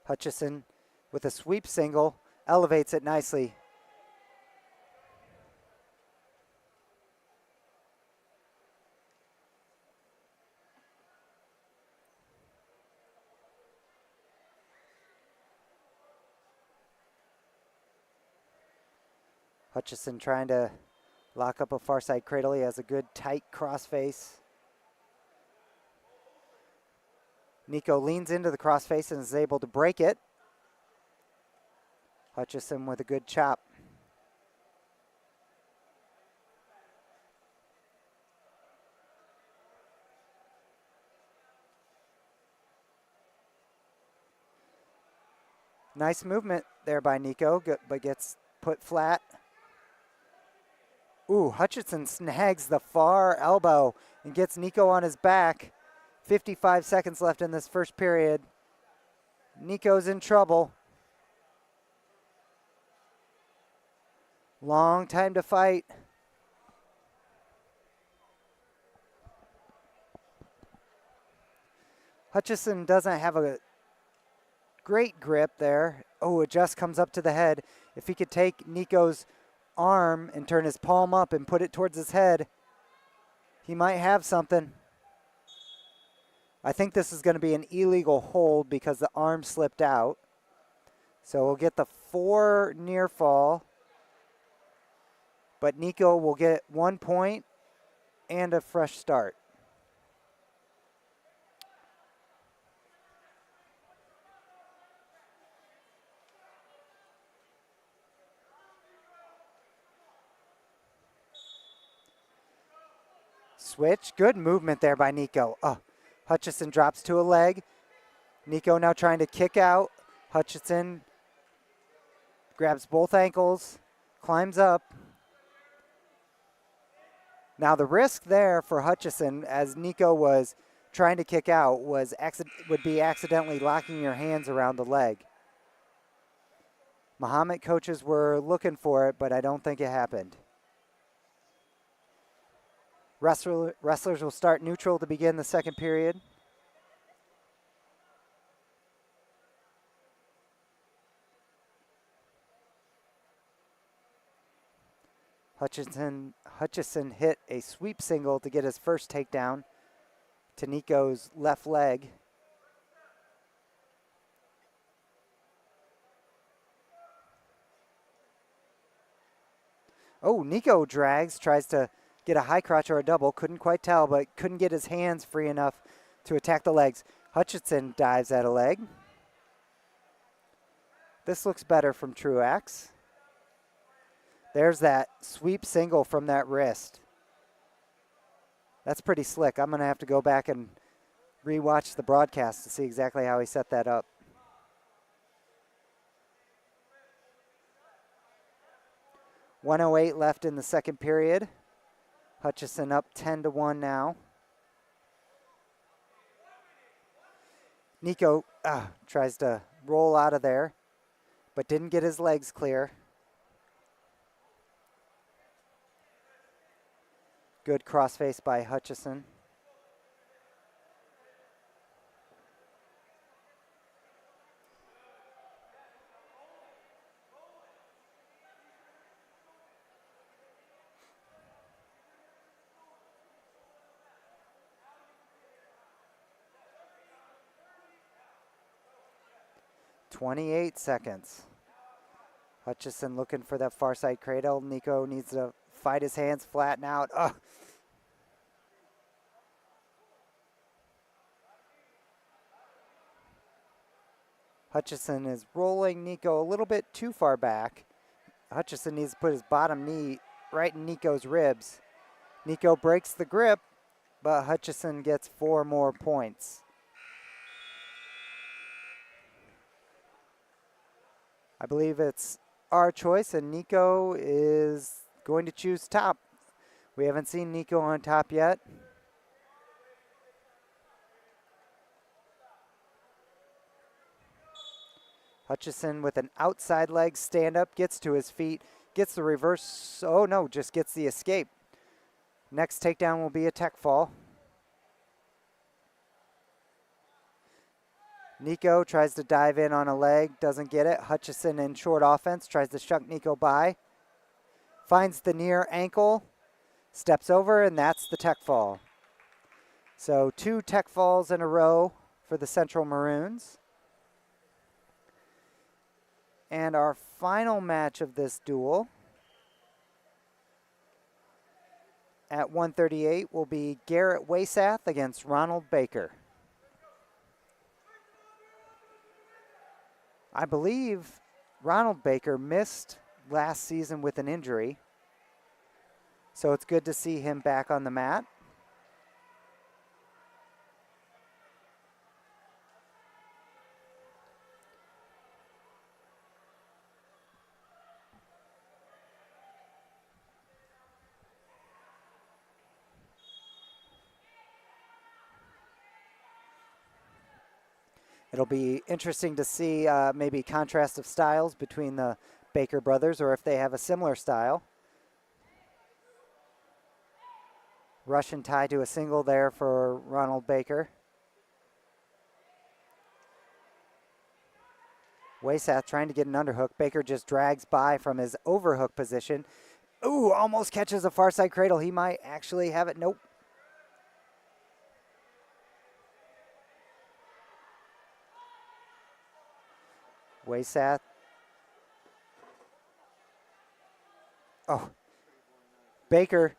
S1: Hutchison with a sweep single, elevates it nicely. Hutchison trying to lock up a far side cradle. He has a good tight crossface. Nico leans into the crossface and is able to break it. Hutchison with a good chop. Nice movement there by Nico, but gets put flat. Ooh, Hutchison snags the far elbow and gets Nico on his back. 55 seconds left in this first period. Nico's in trouble. Long time to fight. Hutchison doesn't have a great grip there. Oh, it just comes up to the head. If he could take Nico's arm and turn his palm up and put it towards his head, he might have something. I think this is going to be an illegal hold because the arm slipped out. So we'll get the 4 near fall. But Nico will get 1 point and a fresh start. Switch, good movement there by Nico. Oh, Hutchison drops to a leg. Nico now trying to kick out. Hutchison grabs both ankles, climbs up. Now the risk there for Hutchison, as Nico was trying to kick out, would be accidentally locking your hands around the leg. Mahomet coaches were looking for it, but I don't think it happened. Wrestlers will start neutral to begin the second period. Hutchison hit a sweep single to get his first takedown to Nico's left leg. Oh, Nico drags, tries to get a high crotch or a double. Couldn't quite tell, but couldn't get his hands free enough to attack the legs. Hutchison dives at a leg. This looks better from Truax. There's that sweep single from that wrist. That's pretty slick. I'm going to have to go back and rewatch the broadcast to see exactly how he set that up. .108 left in the second period. Hutchison up 10-1 now. Nico tries to roll out of there, but didn't get his legs clear. Good crossface by Hutchison. .28 seconds. Hutchison looking for that far side cradle. Nico needs to fight his hands, flatten out. Ugh. Hutchison is rolling Nico a little bit too far back. Hutchison needs to put his bottom knee right in Nico's ribs. Nico breaks the grip, but Hutchison gets 4 more points. I believe it's our choice, and Nico is going to choose top. We haven't seen Nico on top yet. Hutchison with an outside leg stand-up, gets to his feet, gets the reverse. Oh, no, just gets the escape. Next takedown will be a tech fall. Nico tries to dive in on a leg, doesn't get it. Hutchison in short offense, tries to shuck Nico by. Finds the near ankle, steps over, and that's the tech fall. So 2 tech falls in a row for the Central Maroons. And our final match of this duel at 138 will be Garrett Waysath against Ronald Baker. I believe Ronald Baker missed last season with an injury, so it's good to see him back on the mat. It'll be interesting to see maybe contrast of styles between the Baker brothers, or if they have a similar style. Russian tie to a single there for Ronald Baker. Waysath trying to get an underhook. Baker just drags by from his overhook position. Ooh, almost catches a far side cradle. He might actually have it. Nope. Waysath. Oh, Baker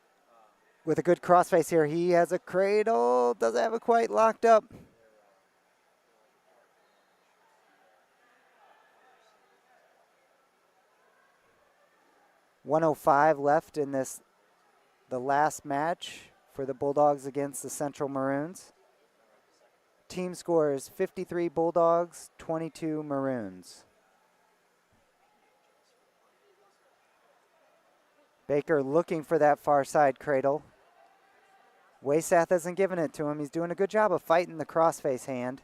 S1: with a good crossface here. He has a cradle, doesn't have it quite locked up. .105 left in this, the last match for the Bulldogs against the Central Maroons. Team score is 53 Bulldogs, 22 Maroons. Baker looking for that far side cradle. Waysath hasn't given it to him. He's doing a good job of fighting the crossface hand.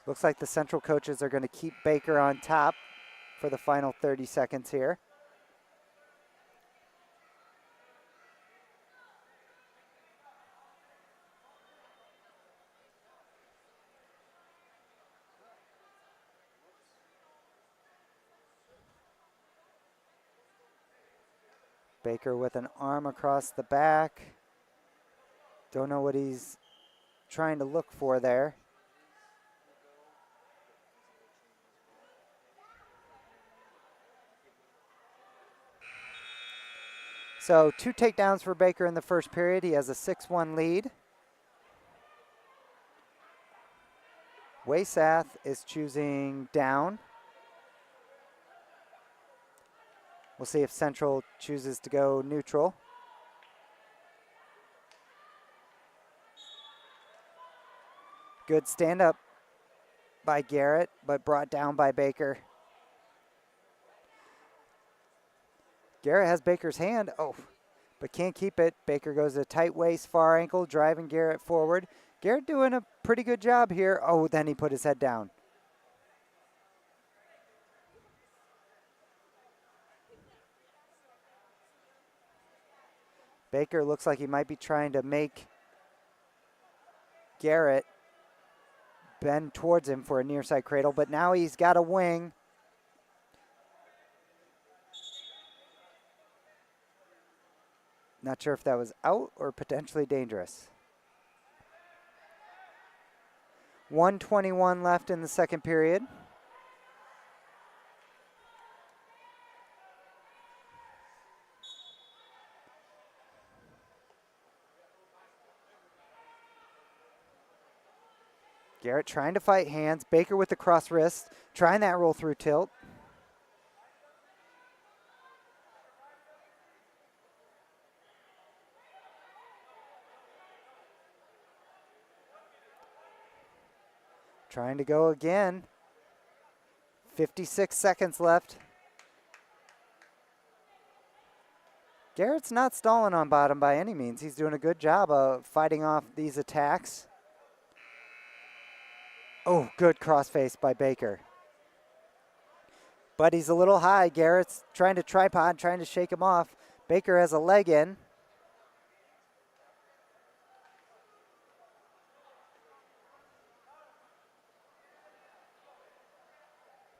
S1: Looks like the Central coaches are going to keep Baker on top for the final 30 seconds here. Baker with an arm across the back. Don't know what he's trying to look for there. So 2 takedowns for Baker in the first period. He has a 6-1 lead. Waysath is choosing down. We'll see if Central chooses to go neutral. Good stand up by Garrett, but brought down by Baker. Garrett has Baker's hand, but can't keep it. Baker goes a tight waist, far ankle, driving Garrett forward. Garrett doing a pretty good job here. Oh, then he put his head down. Baker looks like he might be trying to make Garrett bend towards him for a near side cradle, but now he's got a wing. Not sure if that was out or potentially dangerous. 1:21 left in the second period. Garrett trying to fight hands. Baker with the cross wrist, trying that roll through tilt. Trying to go again. 56 seconds left. Garrett's not stalling on bottom by any means. He's doing a good job of fighting off these attacks. Oh, good crossface by Baker. But he's a little high. Garrett's trying to tripod, trying to shake him off. Baker has a leg in.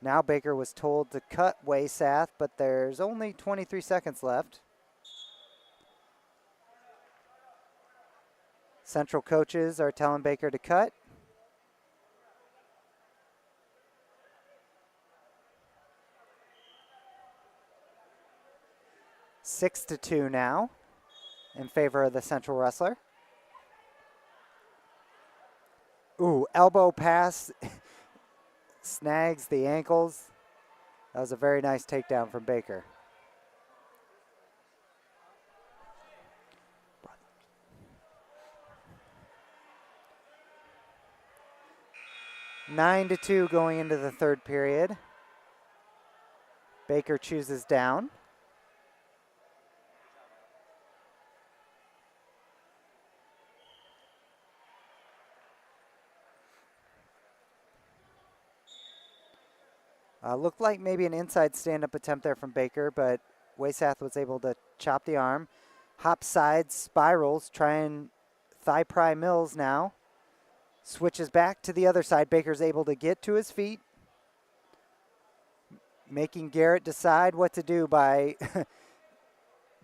S1: Now Baker was told to cut Waysath, but there's only 23 seconds left. Central coaches are telling Baker to cut. Six to 2 now in favor of the Central wrestler. Ooh, elbow pass. Snags the ankles. That was a very nice takedown from Baker. Nine to 2 going into the third period. Baker chooses down. Looked like maybe an inside stand-up attempt there from Baker, but Waysath was able to chop the arm. Hop side, spirals, trying thigh pry Mills now. Switches back to the other side. Baker's able to get to his feet, making Garrett decide what to do by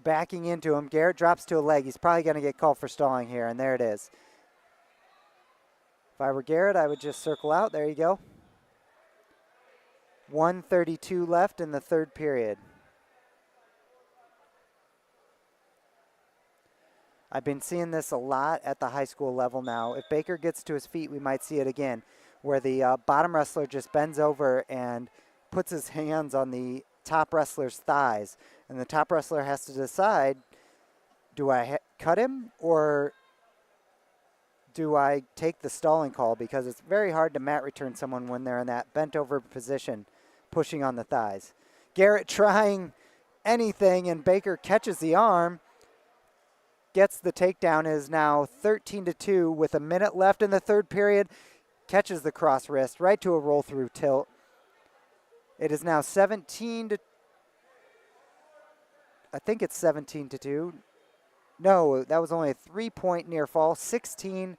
S1: backing into him. Garrett drops to a leg. He's probably going to get called for stalling here, and there it is. If I were Garrett, I would just circle out. There you go. 1:32 left in the third period. I've been seeing this a lot at the high school level now. If Baker gets to his feet, we might see it again, where the bottom wrestler just bends over and puts his hands on the top wrestler's thighs. And the top wrestler has to decide, do I cut him or do I take the stalling call? Because it's very hard to mat return someone when they're in that bent over position, pushing on the thighs. Garrett trying anything, and Baker catches the arm, gets the takedown. Is now 13 to 2 with a minute left in the third period. Catches the cross wrist right to a roll through tilt. It is now 17 to, I think it's 17 to 2. No, that was only a 3-point near fall. 16-3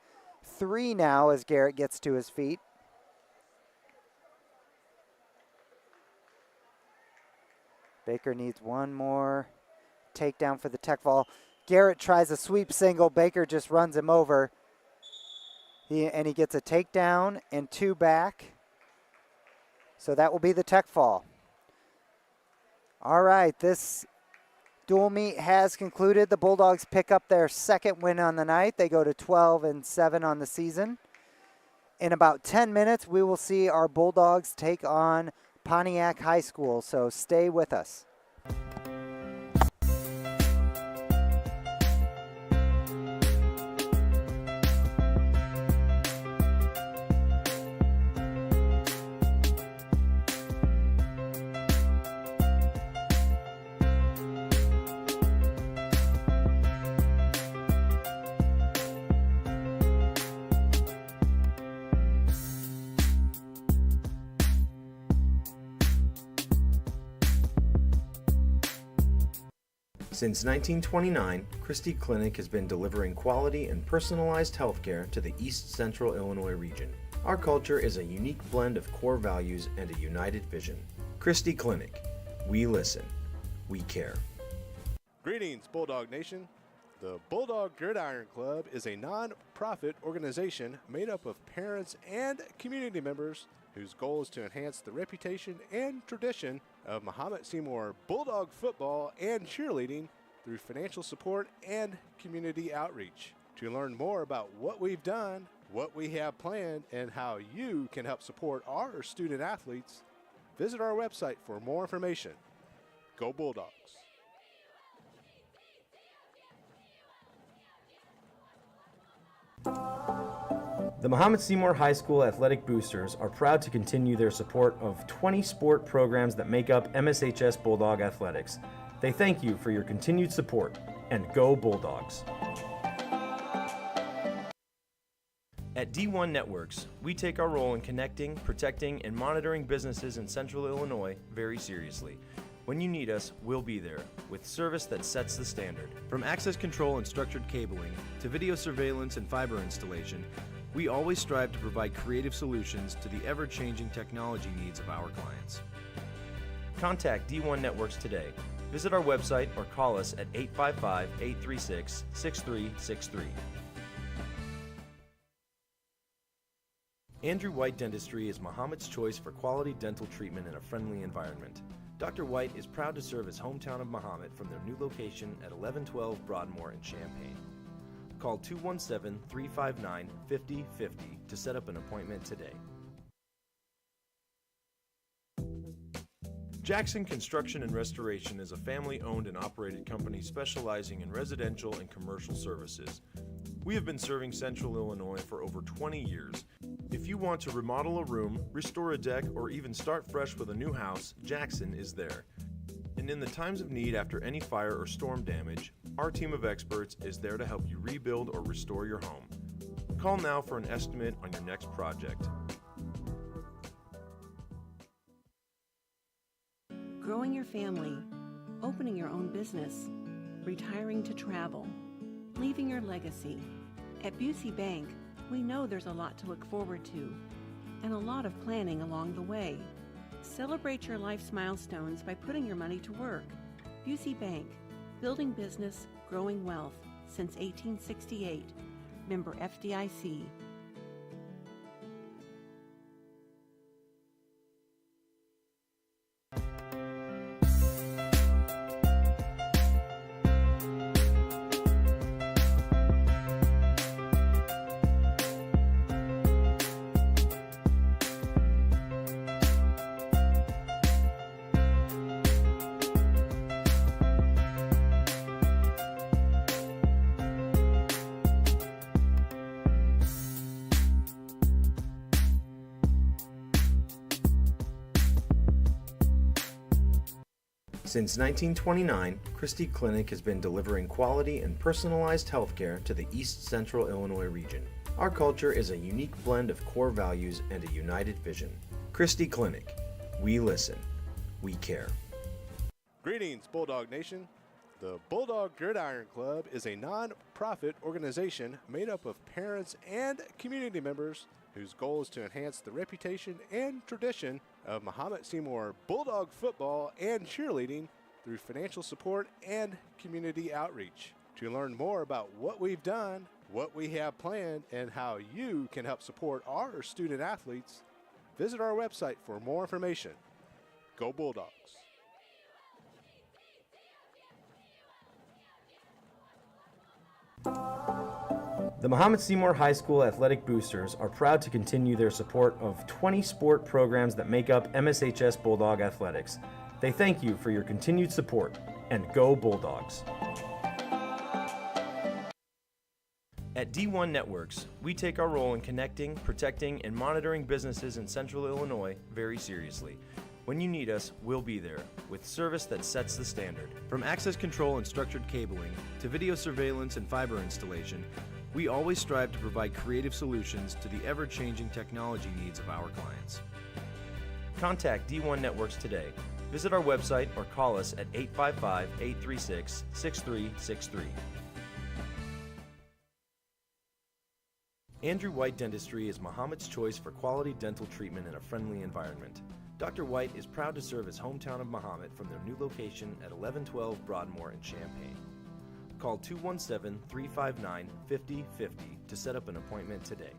S1: now as Garrett gets to his feet. Baker needs one more takedown for the tech fall. Garrett tries a sweep single. Baker just runs him over. He gets a takedown and 2 back. So that will be the tech fall. All right, this dual meet has concluded. The Bulldogs pick up their second win on the night. They go to 12-7 on the season. In about 10 minutes, we will see our Bulldogs take on Pontiac High School, so stay with us.
S2: Since 1929, Christie Clinic has been delivering quality and personalized healthcare to the East Central Illinois region. Our culture is a unique blend of core values and a united vision. Christie Clinic. We listen. We care.
S4: Greetings, Bulldog Nation. The Bulldog Gridiron Club is a non-profit organization made up of parents and community members whose goal is to enhance the reputation and tradition of Mahomet-Seymour Bulldog football and cheerleading through financial support and community outreach. To learn more about what we've done, what we have planned, and how you can help support our student athletes, visit our website for more information. Go Bulldogs!
S2: The Mahomet-Seymour High School Athletic Boosters are proud to continue their support of 20 sport programs that make up MSHS Bulldog Athletics. They thank you for your continued support, and go Bulldogs! At D1 Networks, we take our role in connecting, protecting, and monitoring businesses in Central Illinois very seriously. When you need us, we'll be there, with service that sets the standard. From access control and structured cabling to video surveillance and fiber installation, we always strive to provide creative solutions to the ever-changing technology needs of our clients. Contact D1 Networks today. Visit our website or call us at 855-836-6363. Andrew White Dentistry is Mahomet's choice for quality dental treatment in a friendly environment. Dr. White is proud to serve his hometown of Mahomet from their new location at 1112 Broadmoor in Champaign. Call 217-359-5050 to set up an appointment today. Jackson Construction and Restoration is a family-owned and operated company specializing in residential and commercial services. We have been serving Central Illinois for over 20 years. If you want to remodel a room, restore a deck, or even start fresh with a new house, Jackson is there. And in the times of need after any fire or storm damage, our team of experts is there to help you rebuild or restore your home. Call now for an estimate on your next project.
S3: Growing your family, opening your own business, retiring to travel, leaving your legacy. At Busey Bank, we know there's a lot to look forward to and a lot of planning along the way. Celebrate your life's milestones by putting your money to work. Busey Bank, building business, growing wealth since 1868. Member FDIC.
S2: Since 1929, Christie Clinic has been delivering quality and personalized healthcare to the East Central Illinois region. Our culture is a unique blend of core values and a united vision. Christie Clinic. We listen. We care.
S4: Greetings, Bulldog Nation. The Bulldog Gridiron Club is a non-profit organization made up of parents and community members whose goal is to enhance the reputation and tradition of Mahomet-Seymour Bulldog football and cheerleading through financial support and community outreach. To learn more about what we've done, what we have planned, and how you can help support our student athletes, visit our website for more information. Go Bulldogs!
S2: The Mahomet-Seymour High School Athletic Boosters are proud to continue their support of 20 sport programs that make up MSHS Bulldog Athletics. They thank you for your continued support, and go Bulldogs! At D1 Networks, we take our role in connecting, protecting, and monitoring businesses in Central Illinois very seriously. When you need us, we'll be there, with service that sets the standard. From access control and structured cabling to video surveillance and fiber installation, we always strive to provide creative solutions to the ever-changing technology needs of our clients. Contact D1 Networks today. Visit our website or call us at 855-836-6363. Andrew White Dentistry is Mahomet's choice for quality dental treatment in a friendly environment. Dr. White is proud to serve his hometown of Mahomet from their new location at 1112 Broadmoor in Champaign. Call 217-359-5050 to set up an appointment today.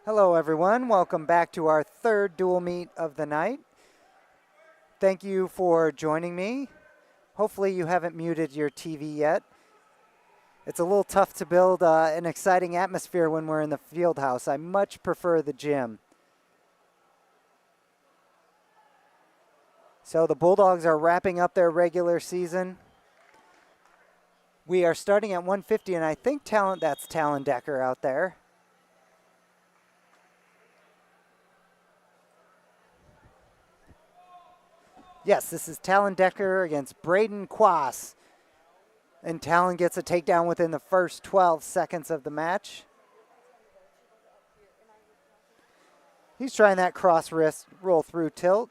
S1: Hello, everyone. Welcome back to our third dual meet of the night. Thank you for joining me. Hopefully you haven't muted your TV yet. It's a little tough to build an exciting atmosphere when we're in the field house. I much prefer the gym. So the Bulldogs are wrapping up their regular season. We are starting at 150, and I think that's Talon Decker out there. Yes, this is Talon Decker against Braden Quass. And Talon gets a takedown within the first 12 seconds of the match. He's trying that cross wrist roll through tilt.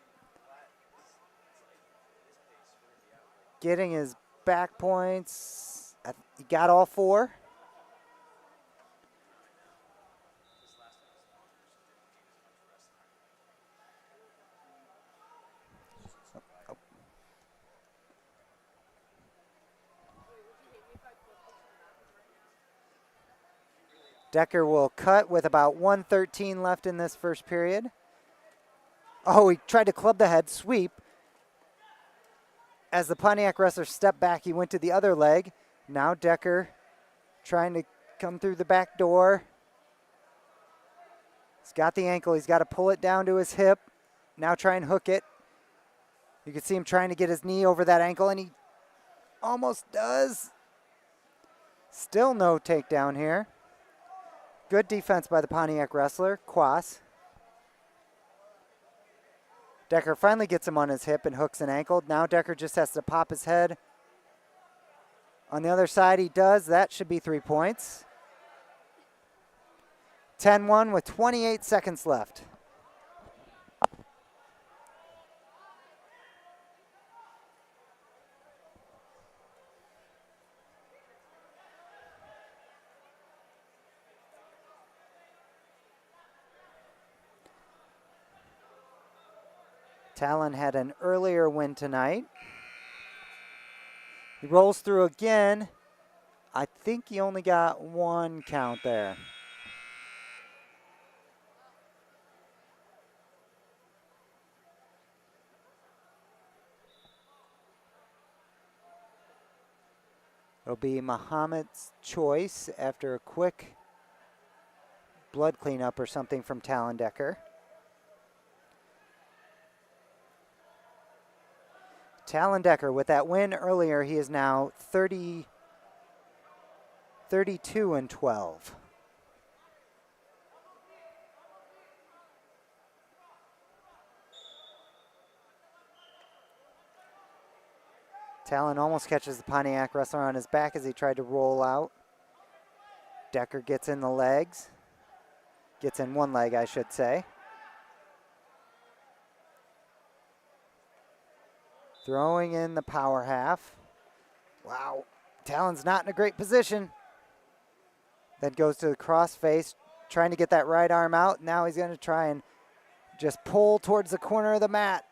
S1: Getting his back points. He got all four. Decker will cut with about 1:13 left in this first period. Oh, he tried to club the head sweep. As the Pontiac wrestler stepped back, he went to the other leg. Now Decker trying to come through the back door. He's got the ankle. He's got to pull it down to his hip. Now try and hook it. You can see him trying to get his knee over that ankle, and he almost does. Still no takedown here. Good defense by the Pontiac wrestler, Quass. Decker finally gets him on his hip and hooks an ankle. Now Decker just has to pop his head. On the other side, he does. That should be 3 points. 10-1 with 28 seconds left. Talon had an earlier win tonight. He rolls through again. I think he only got one count there. It'll be Mahomet's choice after a quick blood cleanup or something from Talon Decker. Talon Decker, with that win earlier, he is now 32-12. Talon almost catches the Pontiac wrestler on his back as he tried to roll out. Decker gets in the legs. Gets in one leg, I should say. Throwing in the power half. Wow, Talon's not in a great position. Then goes to the cross face, trying to get that right arm out. Now he's going to try and just pull towards the corner of the mat.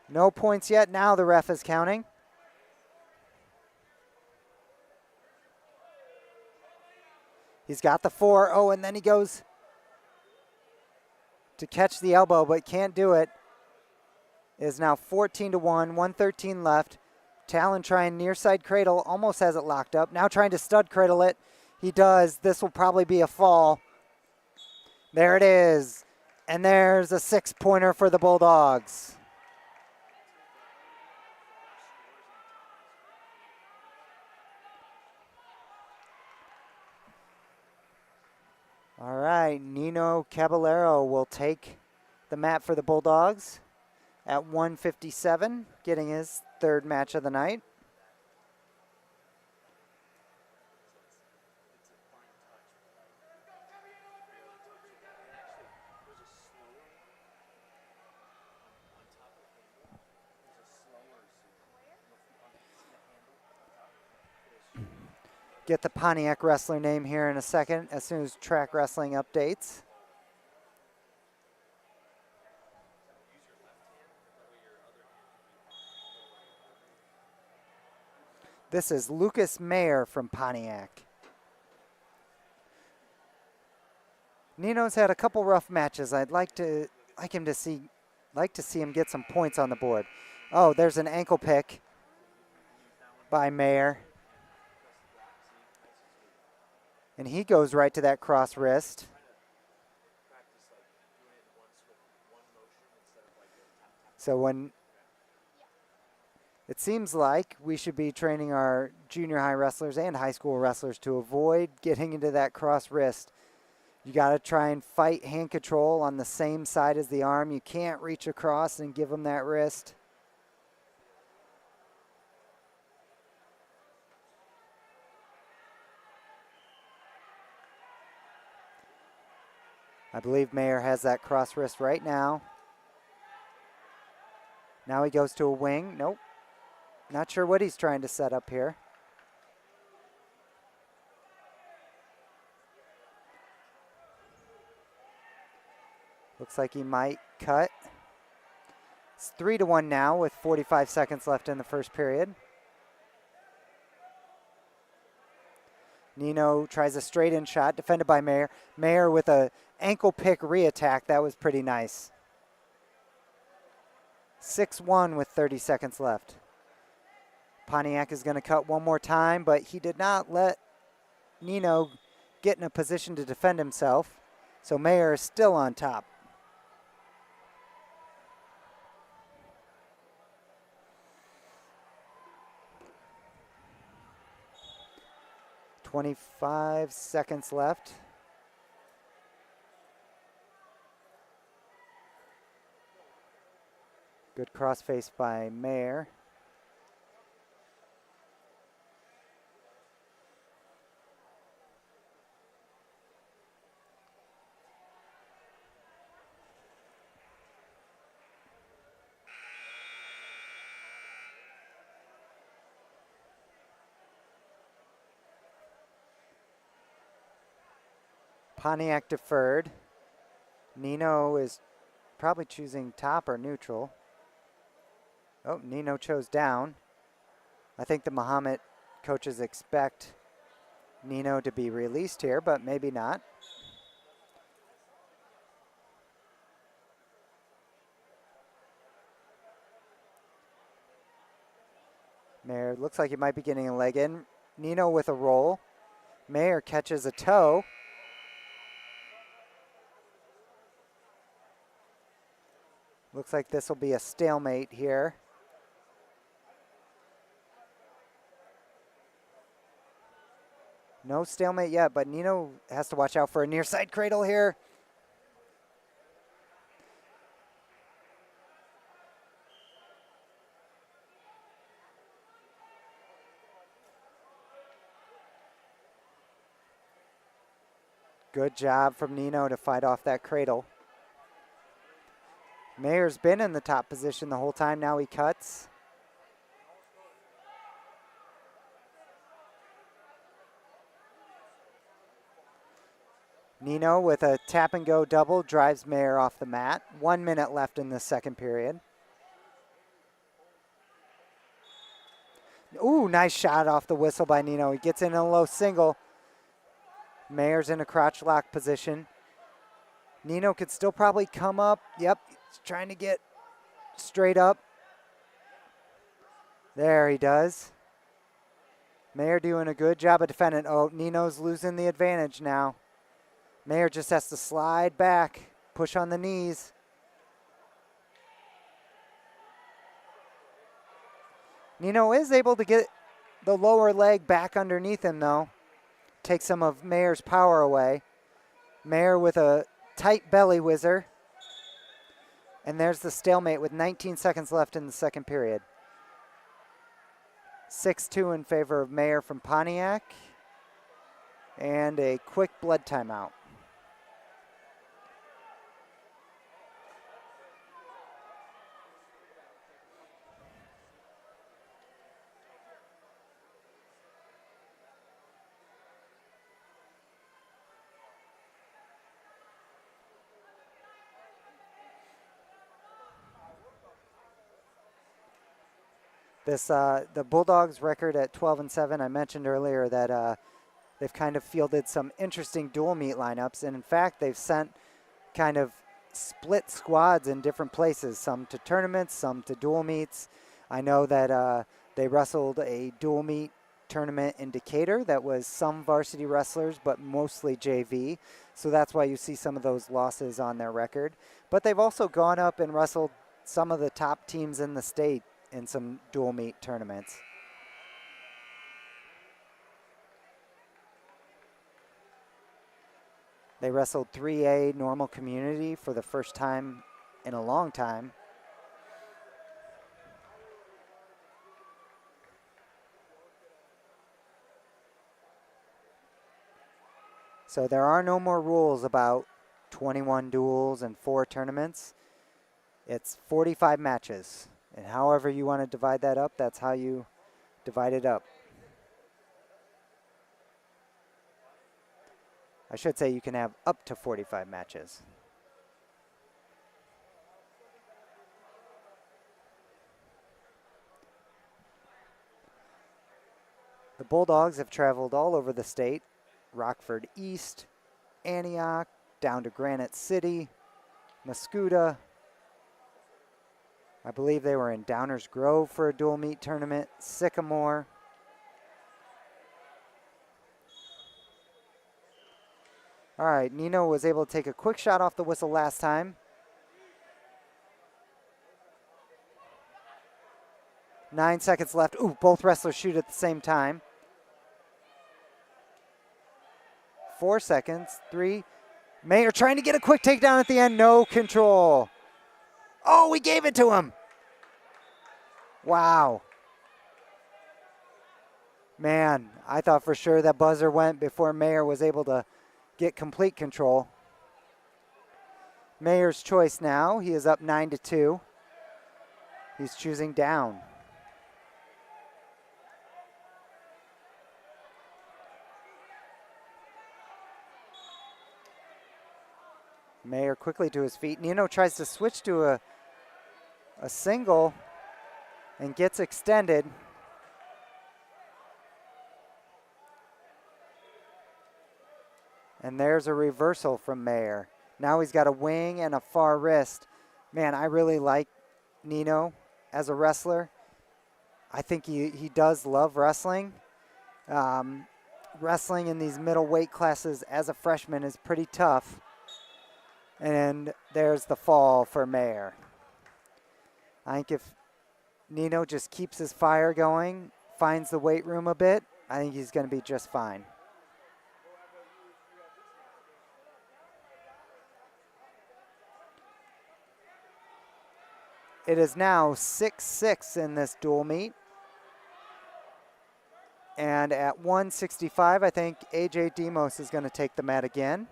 S1: No points yet. Now the ref is counting. He's got the 4. Oh, and then he goes to catch the elbow, but can't do it. It is now 14-1, 1:13 left. Talon trying near side cradle, almost has it locked up. Now trying to stud cradle it. He does. This will probably be a fall. There it is. And there's a 6-pointer for the Bulldogs. All right, Nino Caballero will take the mat for the Bulldogs at 1:57, getting his third match of the night. Get the Pontiac wrestler name here in a second as soon as track wrestling updates. This is Lucas Mayer from Pontiac. Nino's had a couple rough matches. I'd like to see him get some points on the board. Oh, there's an ankle pick by Mayer. And he goes right to that cross wrist. So when it seems like we should be training our junior high wrestlers and high school wrestlers to avoid getting into that cross wrist. You got to try and fight hand control on the same side as the arm. You can't reach across and give them that wrist. I believe Mayer has that cross wrist right now. Now he goes to a wing. Nope. Not sure what he's trying to set up here. Looks like he might cut. It's 3-1 now with 45 seconds left in the first period. Nino tries a straight-in shot, defended by Mayer. Mayer with a ankle pick re-attack. That was pretty nice. 6-1 with 30 seconds left. Pontiac is going to cut one more time, but he did not let Nino get in a position to defend himself. So Mayer is still on top. "25 seconds left. Good crossface by Mayer. Pontiac deferred. Nino is probably choosing top or neutral. Oh, Nino chose down. I think the Mahomet coaches expect Nino to be released here, but maybe not. Mayer looks like he might be getting a leg in. Nino with a roll. Mayer catches a toe. Looks like this will be a stalemate here. No stalemate yet, but Nino has to watch out for a near side cradle here. Good job from Nino to fight off that cradle. Mayer's been in the top position the whole time. Now he cuts. Nino with a tap and go double drives Mayer off the mat. 1 minute left in the second period. Ooh, nice shot off the whistle by Nino. He gets in a low single. Mayer's in a crotch lock position. Nino could still probably come up. Yep, he's trying to get straight up. There he does. Mayer doing a good job of defending. Oh, Nino's losing the advantage now. Mayer just has to slide back, push on the knees. Nino is able to get the lower leg back underneath him, though. Take some of Mayer's power away. Mayer with a tight belly whizzer. And there's the stalemate with 19 seconds left in the second period. 6-2 in favor of Mayer from Pontiac. And a quick blood timeout. The Bulldogs record at 12-7. I mentioned earlier that they've kind of fielded some interesting dual meet lineups. And in fact, they've sent kind of split squads in different places, some to tournaments, some to dual meets. I know that they wrestled a dual meet tournament in Decatur that was some varsity wrestlers, but mostly JV. So that's why you see some of those losses on their record. But they've also gone up and wrestled some of the top teams in the state in some dual meet tournaments. They wrestled 3A normal community for the first time in a long time. So there are no more rules about 21 duels and 4 tournaments. It's 45 matches. And however you want to divide that up, that's how you divide it up. I should say you can have up to 45 matches. The Bulldogs have traveled all over the state. Rockford East, Antioch, down to Granite City, Mascoutah. I believe they were in Downers Grove for a dual meet tournament, Sycamore. All right, Nino was able to take a quick shot off the whistle last time. Nine seconds left. Ooh, both wrestlers shoot at the same time. 4 seconds, 3. Mayer trying to get a quick takedown at the end, no control. Oh, we gave it to him. Wow. Man, I thought for sure that buzzer went before Mayer was able to get complete control. Mayer's choice now. He is up 9-2. He's choosing down. Mayer quickly to his feet. Nino tries to switch to a single and gets extended. And there's a reversal from Mayer. Now he's got a wing and a far wrist. Man, I really like Nino as a wrestler. I think he does love wrestling. Wrestling in these middle weight classes as a freshman is pretty tough. And there's the fall for Mayer. I think if Nino just keeps his fire going, finds the weight room a bit, I think he's going to be just fine. It is now 6-6 in this dual meet. And at 165, I think AJ Demos is going to take the mat again.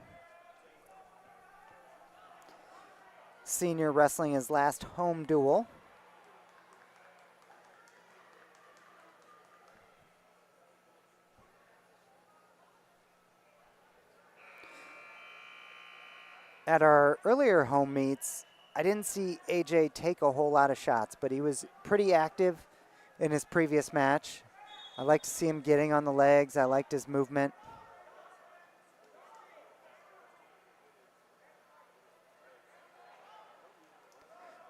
S1: Senior wrestling his last home duel. At our earlier home meets, I didn't see AJ take a whole lot of shots, but he was pretty active in his previous match. I like to see him getting on the legs. I liked his movement.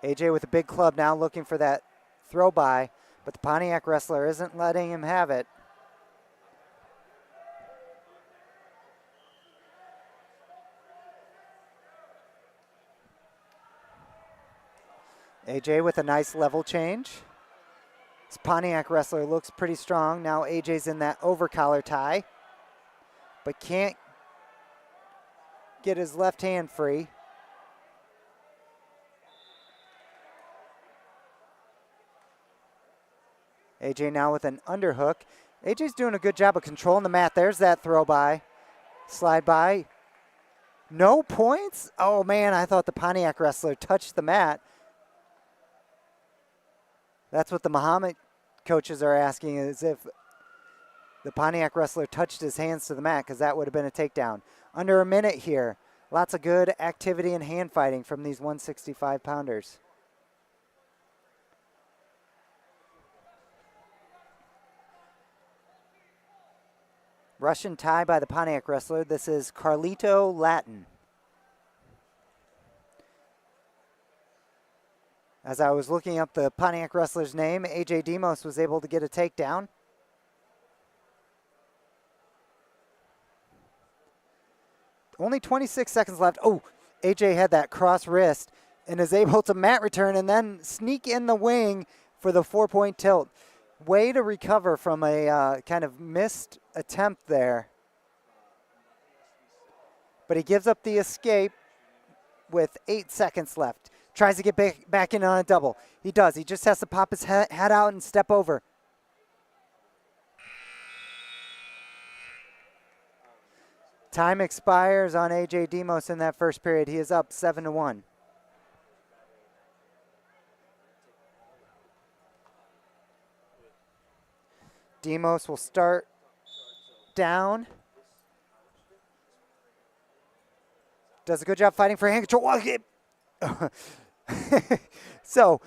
S1: AJ with a big club now looking for that throw by, but the Pontiac wrestler isn't letting him have it. AJ with a nice level change. This Pontiac wrestler looks pretty strong. Now AJ's in that over collar tie, but can't get his left hand free. AJ now with an underhook. AJ's doing a good job of controlling the mat. There's that throw by. Slide by. No points? Oh man, I thought the Pontiac wrestler touched the mat. That's what the Mahomet coaches are asking, is if the Pontiac wrestler touched his hands to the mat, because that would have been a takedown. Under a minute here. Lots of good activity and hand fighting from these 165-pounders. Russian tie by the Pontiac wrestler. This is Carlito Latin. As I was looking up the Pontiac wrestler's name, AJ Demos was able to get a takedown. Only 26 seconds left. Oh, AJ had that cross wrist and is able to mat return and then sneak in the wing for the 4-point tilt. Way to recover from a kind of missed attempt there. But he gives up the escape with 8 seconds left. Tries to get back in on a double. He does. He just has to pop his head out and step over. Time expires on AJ Demos in that first period. He is up 7-1. Demos will start down. Does a good job fighting for hand control. So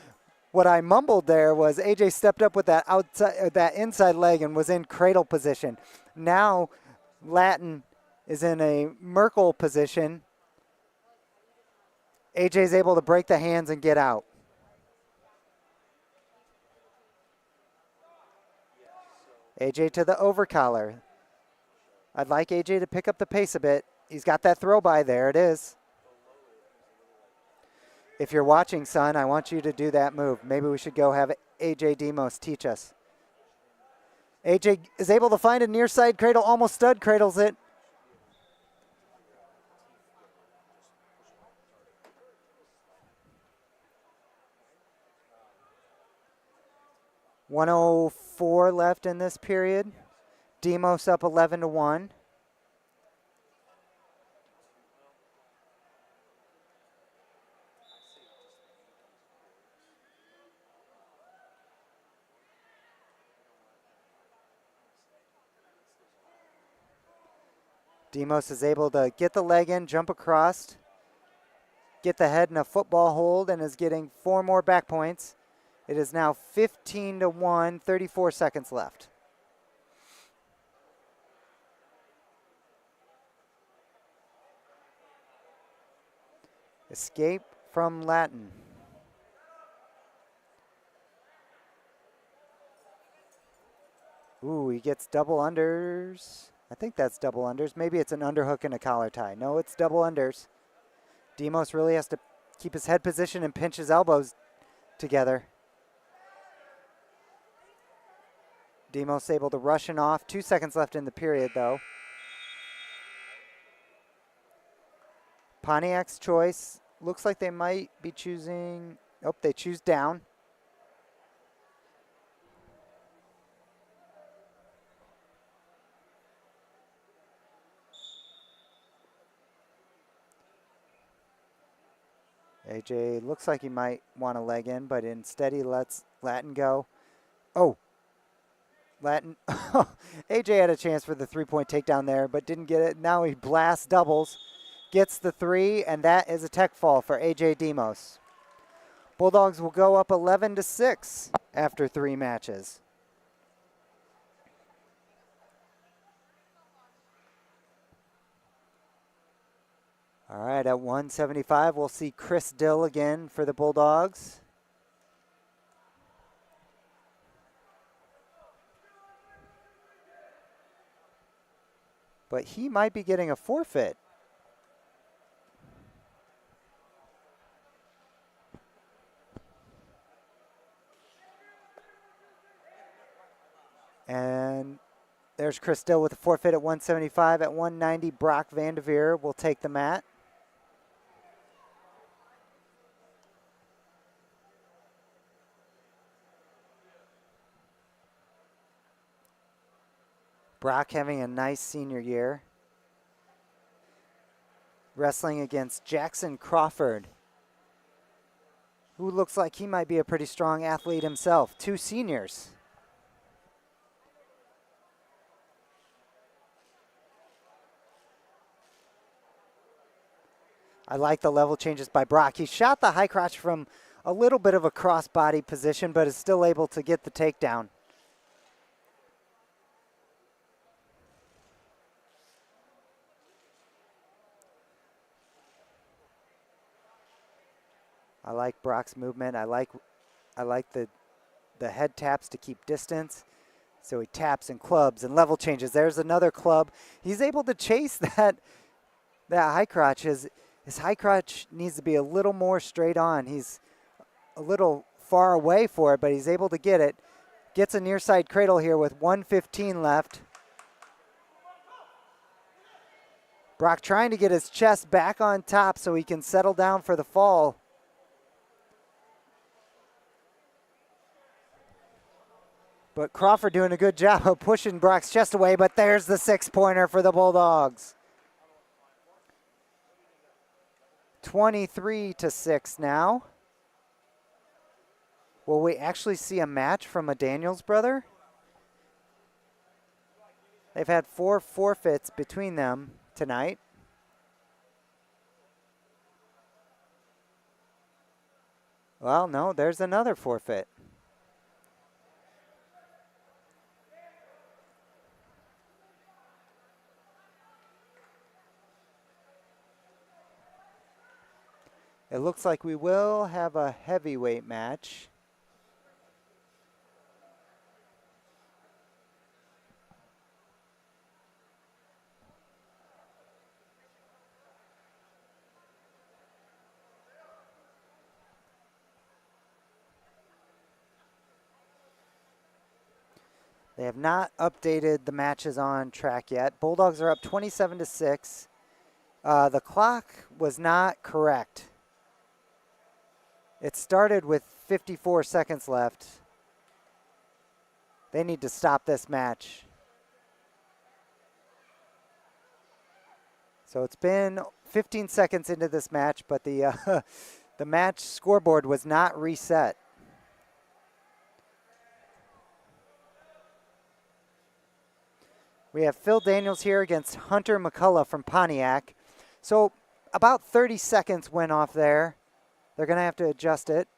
S1: what I mumbled there was AJ stepped up with that outside, that inside leg and was in cradle position. Now Latin is in a Merkle position. AJ is able to break the hands and get out. AJ to the overcollar. I'd like AJ to pick up the pace a bit. He's got that throw by. There it is. If you're watching, son, I want you to do that move. Maybe we should go have AJ Demos teach us. AJ is able to find a near side cradle, almost stud cradles it. .104 left in this period. Demos up 11-1. Demos is able to get the leg in, jump across, get the head in a football hold, and is getting 4 more back points. It is now 15-1, 34 seconds left. Escape from Latin. Ooh, he gets double unders. I think that's double unders. Maybe it's an underhook and a collar tie. No, it's double unders. Demos really has to keep his head position and pinch his elbows together. Demos able to rush it off. 2 seconds left in the period, though. Pontiac's choice. Looks like they might be choosing. Nope, they choose down. AJ looks like he might want a leg in, but instead he lets Latin go. Oh. Latin, AJ had a chance for the 3-point takedown there, but didn't get it. Now he blasts doubles, gets the 3, and that is a tech fall for AJ Demos. Bulldogs will go up 11-6 after 3 matches. All right, at 175, we'll see Chris Dill again for the Bulldogs. But he might be getting a forfeit. And there's Chris Dill with a forfeit at 175. At 190, Brock Vanderveer will take the mat. Brock having a nice senior year. Wrestling against Jackson Crawford, who looks like he might be a pretty strong athlete himself. 2 seniors. I like the level changes by Brock. He shot the high crotch from a little bit of a cross-body position, but is still able to get the takedown. I like Brock's movement. I like the head taps to keep distance. So he taps and clubs and level changes. There's another club. He's able to chase that high crotch. His high crotch needs to be a little more straight on. He's a little far away for it, but he's able to get it. Gets a near side cradle here with 1:15 left. Brock trying to get his chest back on top so he can settle down for the fall. But Crawford doing a good job of pushing Brock's chest away, but there's the 6-pointer for the Bulldogs. 23-6 now. Will we actually see a match from a Daniels brother? They've had 4 forfeits between them tonight. Well, no, there's another forfeit. It looks like we will have a heavyweight match. They have not updated the matches on track yet. Bulldogs are up 27-6. The clock was not correct. It started with 54 seconds left. They need to stop this match. So it's been 15 seconds into this match, but the the match scoreboard was not reset. We have Phil Daniels here against Hunter McCullough from Pontiac. So about 30 seconds went off there. They're going to have to adjust it.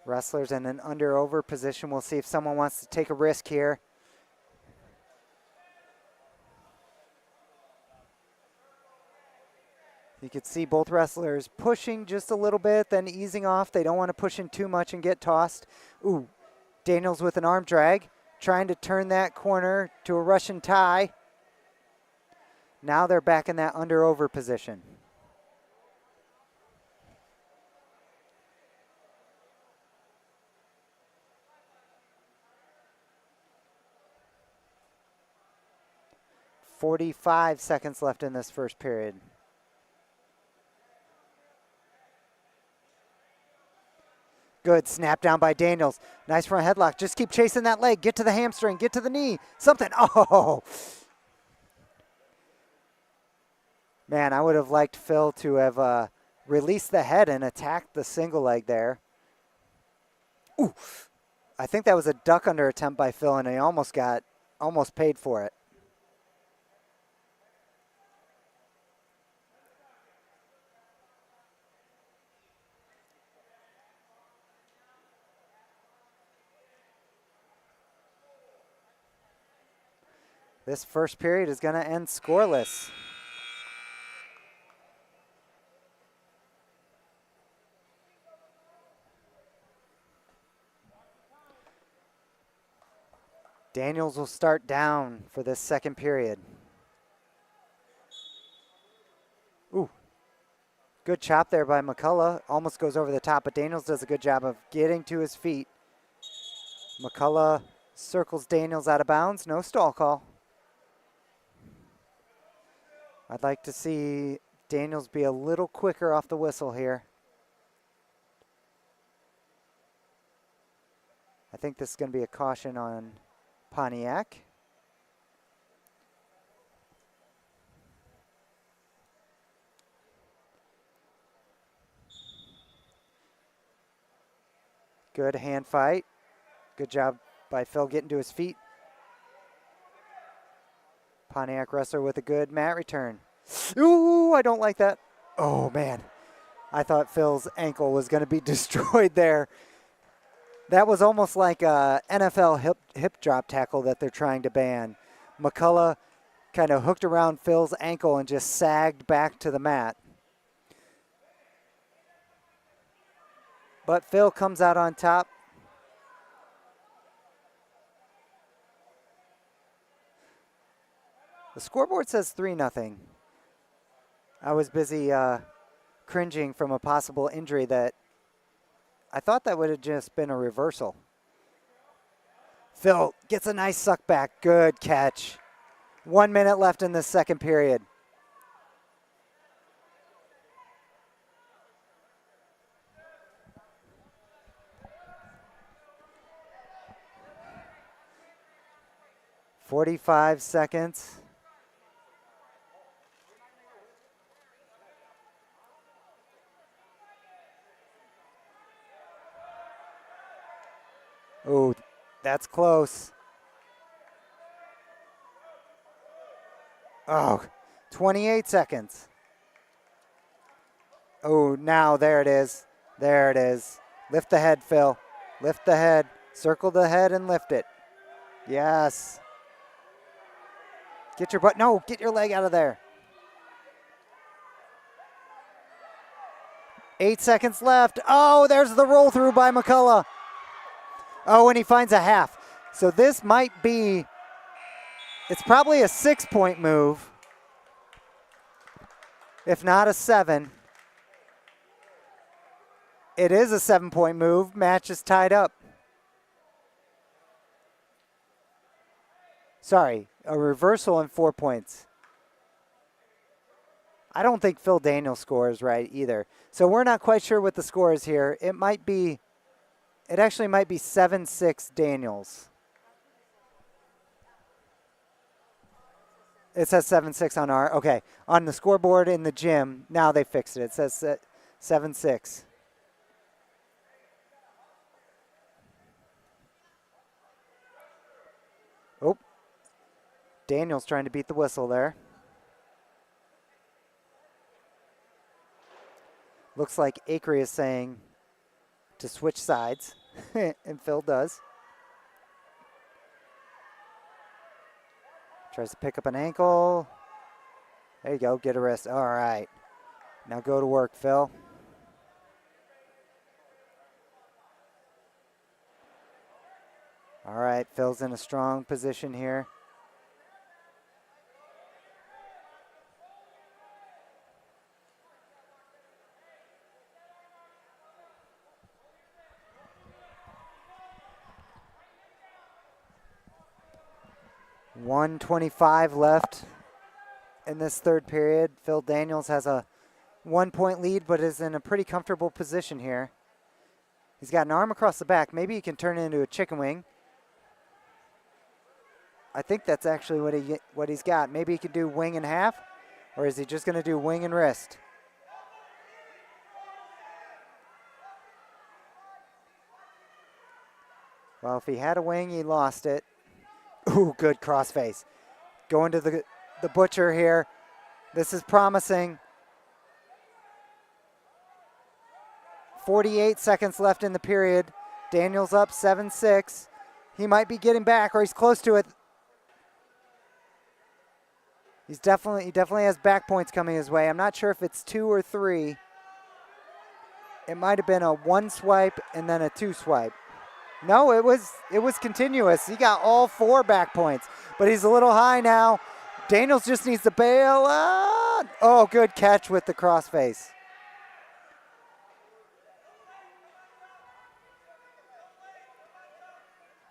S1: Wrestlers in an under-over position. We'll see if someone wants to take a risk here. You could see both wrestlers pushing just a little bit, then easing off. They don't want to push in too much and get tossed. Ooh, Daniels with an arm drag, trying to turn that corner to a Russian tie. Now they're back in that under-over position. "45 seconds left in this first period. Good snap down by Daniels. Nice front headlock. Just keep chasing that leg. Get to the hamstring. Get to the knee. Something. Oh. Man, I would have liked Phil to have released the head and attacked the single leg there. Ooh. I think that was a duck under attempt by Phil, and he almost paid for it. This first period is going to end scoreless. Daniels will start down for this second period. Ooh. Good chop there by McCullough. Almost goes over the top, but Daniels does a good job of getting to his feet. McCullough circles Daniels out of bounds. No stall call. I'd like to see Daniels be a little quicker off the whistle here. I think this is going to be a caution on Pontiac. Good hand fight. Good job by Phil getting to his feet. Pontiac wrestler with a good mat return. Ooh, I don't like that. Oh, man. I thought Phil's ankle was going to be destroyed there. That was almost like a NFL hip drop tackle that they're trying to ban. McCullough kind of hooked around Phil's ankle and just sagged back to the mat. But Phil comes out on top. The scoreboard says 3-0. I was busy cringing from a possible injury that I thought that would have just been a reversal. Phil gets a nice suck back. Good catch. 1 minute left in the second period. "45 seconds. Oh, that's close. Oh, 28 seconds. Oh, now there it is. There it is. Lift the head, Phil. Lift the head. Circle the head and lift it. Yes. Get your butt. No, get your leg out of there. 8 seconds left. Oh, there's the roll through by McCullough. Oh, and he finds a half. So this might be, it's probably a 6-point move, if not a 7. It is a 7-point move. Match is tied up. Sorry, a reversal and 4 points. I don't think Phil Daniels scores right either. So we're not quite sure what the score is here. It actually might be 7-6 Daniels. It says 7-6 on our, okay. On the scoreboard in the gym, now they fixed it. It says 7-6. Oh, Daniels trying to beat the whistle there. Looks like Acree is saying to switch sides, and Phil does. Tries to pick up an ankle. There you go, get a wrist. All right. Now go to work, Phil. All right, Phil's in a strong position here. .125 left in this third period. Phil Daniels has a 1-point lead, but is in a pretty comfortable position here. He's got an arm across the back. Maybe he can turn it into a chicken wing. I think that's actually what he's got. Maybe he could do wing and half, or is he just going to do wing and wrist? Well, if he had a wing, he lost it. Ooh, good crossface. Going to the butcher here. This is promising. 48 seconds left in the period. Daniels up 7-6. He might be getting back, or he's close to it. He definitely has back points coming his way. I'm not sure if it's 2 or 3. It might have been a 1 swipe and then a 2 swipe. No, it was continuous. He got all 4 back points, but he's a little high now. Daniels just needs to bail out. Oh, good catch with the crossface.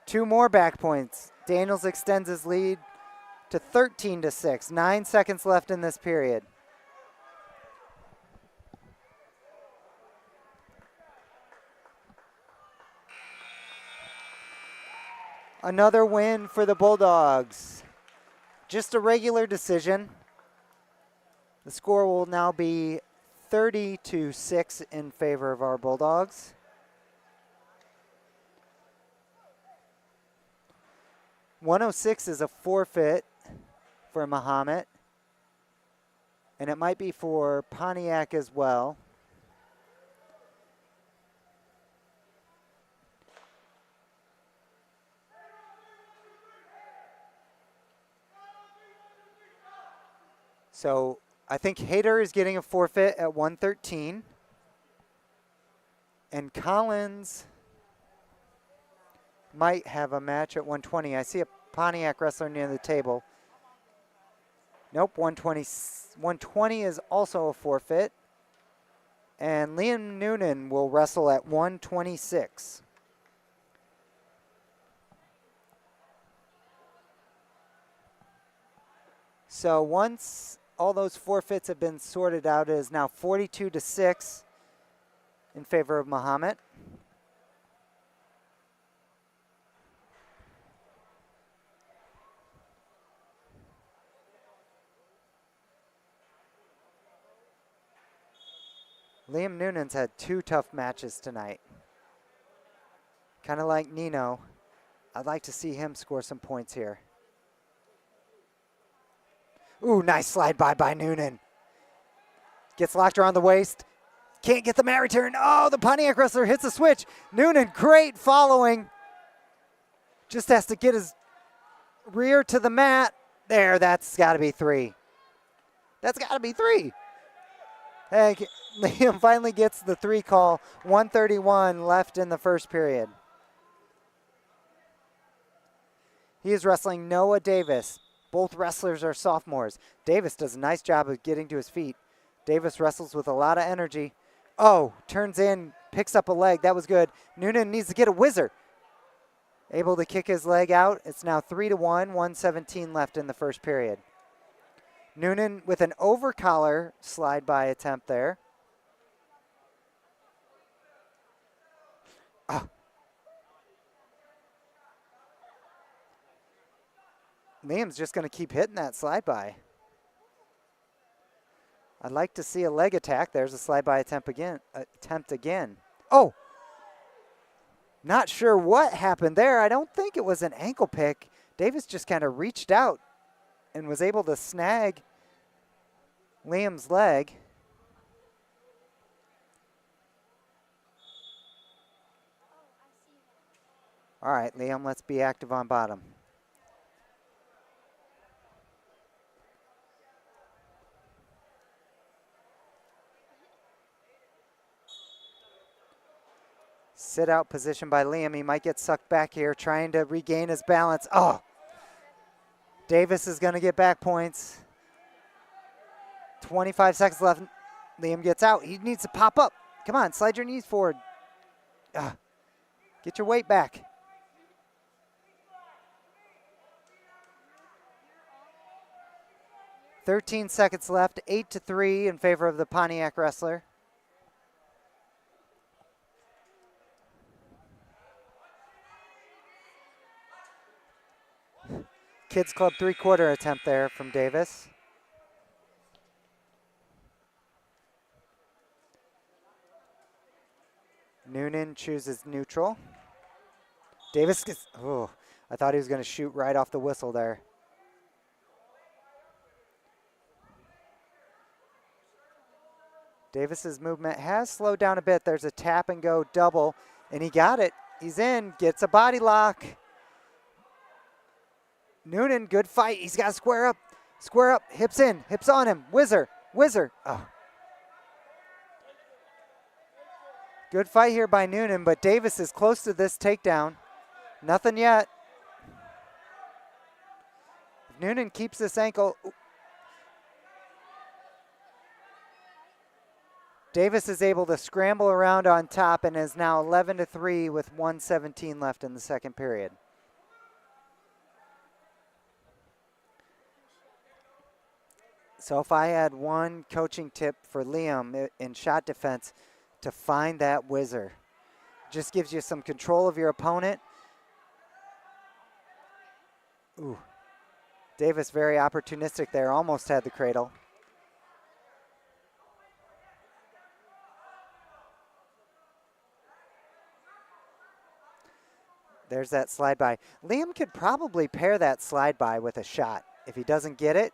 S1: Two more back points. Daniels extends his lead to 13-6. 9 seconds left in this period. Another win for the Bulldogs. Just a regular decision. The score will now be 30-6 in favor of our Bulldogs. .106 is a forfeit for Mahomet. And it might be for Pontiac as well. So I think Hayter is getting a forfeit at 113. And Collins might have a match at 120. I see a Pontiac wrestler near the table. Nope, 120 is also a forfeit. And Liam Noonan will wrestle at 126. So once all those forfeits have been sorted out, it is now 42-6 in favor of Mahomet. Liam Noonan's had 2 tough matches tonight. Kind of like Nino. I'd like to see him score some points here. Ooh, nice slide by Noonan. Gets locked around the waist. Can't get the mat return. Oh, the Pontiac wrestler hits a switch. Noonan, great following. Just has to get his rear to the mat. There, that's got to be 3. That's got to be 3. Hey, Liam finally gets the 3 call. 1:31 left in the first period. He is wrestling Noah Davis. Both wrestlers are sophomores. Davis does a nice job of getting to his feet. Davis wrestles with a lot of energy. Oh, turns in, picks up a leg. That was good. Noonan needs to get a whizzer. Able to kick his leg out. It's now 3-1, 1:17 left in the first period. Noonan with an over-collar slide-by attempt there. Oh. Liam's just going to keep hitting that slide-by. I'd like to see a leg attack. There's a slide-by attempt again. Oh! Not sure what happened there. I don't think it was an ankle pick. Davis just kind of reached out and was able to snag Liam's leg. All right, Liam, let's be active on bottom. Sit out position by Liam. He might get sucked back here trying to regain his balance. Oh! Davis is going to get back points. 25 seconds left. Liam gets out. He needs to pop up. Come on, slide your knees forward. Get your weight back. "13 seconds left, 8-3 in favor of the Pontiac wrestler. Kids Club 3/4 attempt there from Davis. Noonan chooses neutral. Davis gets, oh, I thought he was going to shoot right off the whistle there. Davis's movement has slowed down a bit. There's a tap and go double, and he got it. He's in, gets a body lock. Noonan, good fight. He's got to square up. Square up, hips in, hips on him. Whizzer. Oh. Good fight here by Noonan, but Davis is close to this takedown. Nothing yet. If Noonan keeps this ankle. Davis is able to scramble around on top and is now 11-3 with 1:17 left in the second period. So if I had one coaching tip for Liam in shot defense, to find that whizzer. Just gives you some control of your opponent. Ooh. Davis very opportunistic there, almost had the cradle. There's that slide by. Liam could probably pair that slide by with a shot. If he doesn't get it,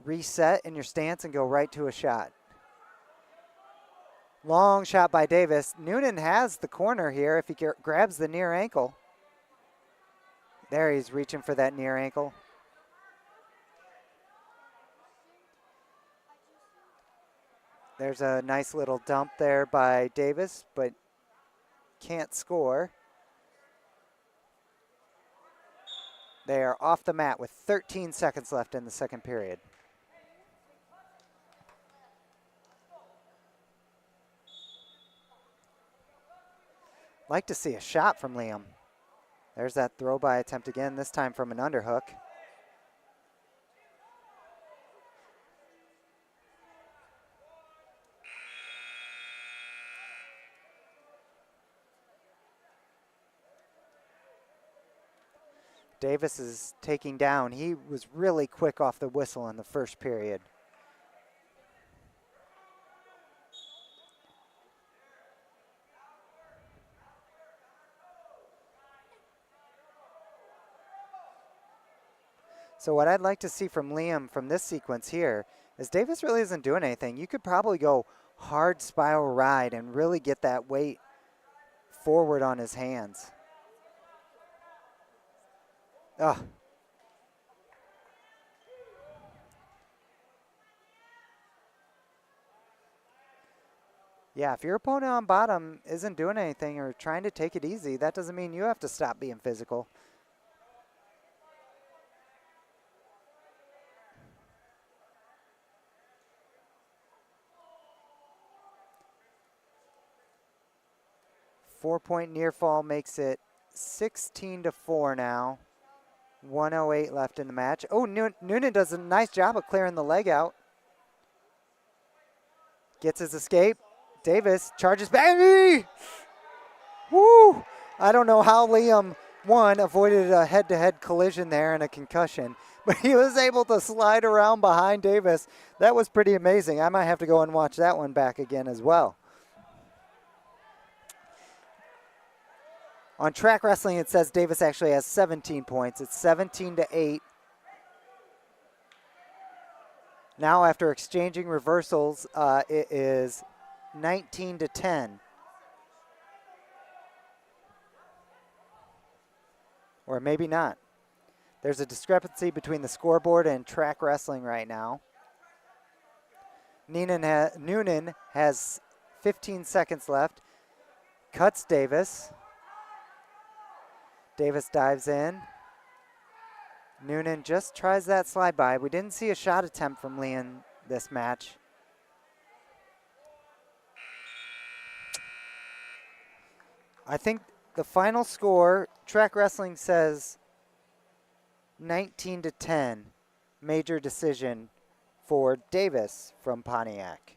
S1: reset in your stance and go right to a shot. Long shot by Davis. Noonan has the corner here if he grabs the near ankle. There, he's reaching for that near ankle. There's a nice little dump there by Davis, but can't score. They are off the mat with 13 seconds left in the second period. Like to see a shot from Liam. There's that throw by attempt again, this time from an underhook. Davis is taking down. He was really quick off the whistle in the first period. So what I'd like to see from Liam from this sequence here is Davis really isn't doing anything. You could probably go hard spiral ride and really get that weight forward on his hands. Oh. Yeah, if your opponent on bottom isn't doing anything or trying to take it easy, that doesn't mean you have to stop being physical. Four-point near fall makes it 16-4 now. 1:08 left in the match. Oh, Noonan does a nice job of clearing the leg out. Gets his escape. Davis charges back. Woo! I don't know how Liam, avoided a head-to-head collision there and a concussion, but he was able to slide around behind Davis. That was pretty amazing. I might have to go and watch that one back again as well. On track wrestling, it says Davis actually has 17 points. It's 17-8. Now, after exchanging reversals, it is 19-10. Or maybe not. There's a discrepancy between the scoreboard and track wrestling right now. Noonan has 15 seconds left. Cuts Davis. Davis dives in. Noonan just tries that slide by. We didn't see a shot attempt from Liam this match. I think the final score, track wrestling says 19-10, major decision for Davis from Pontiac.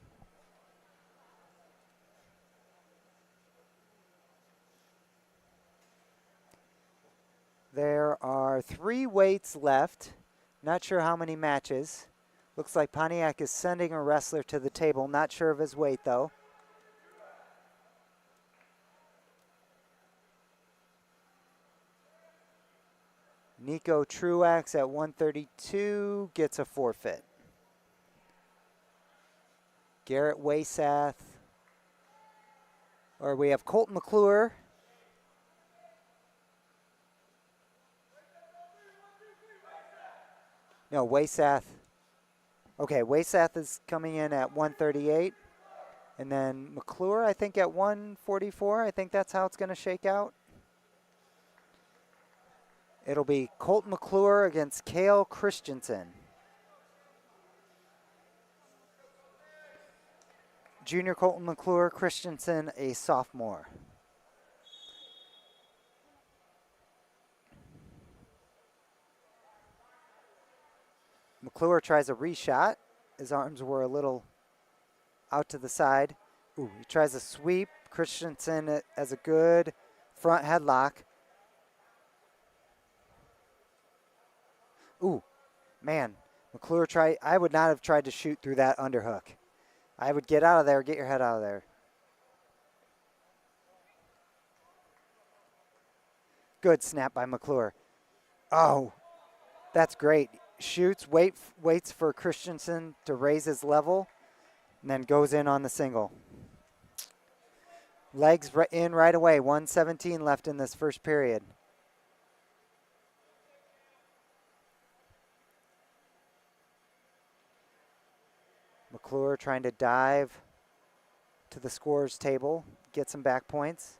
S1: There are 3 weights left. Not sure how many matches. Looks like Pontiac is sending a wrestler to the table. Not sure of his weight, though. Nico Truax at 132 gets a forfeit. Garrett Waysath. Or we have Colton McClure. No, Waysath. Okay, Waysath is coming in at 138. And then McClure, I think, at 144. I think that's how it's going to shake out. It'll be Colton McClure against Cale Christensen. Junior Colton McClure, Christensen, a sophomore. McClure tries a reshot. His arms were a little out to the side. Ooh, he tries a sweep. Christensen as a good front headlock. Ooh, man. McClure I would not have tried to shoot through that underhook. I would get out of there, get your head out of there. Good snap by McClure. Oh, that's great. shoots, waits for Christensen to raise his level, and then goes in on the single. Legs in right away. 1:17 left in this first period. McClure trying to dive to the scorer's table, get some back points.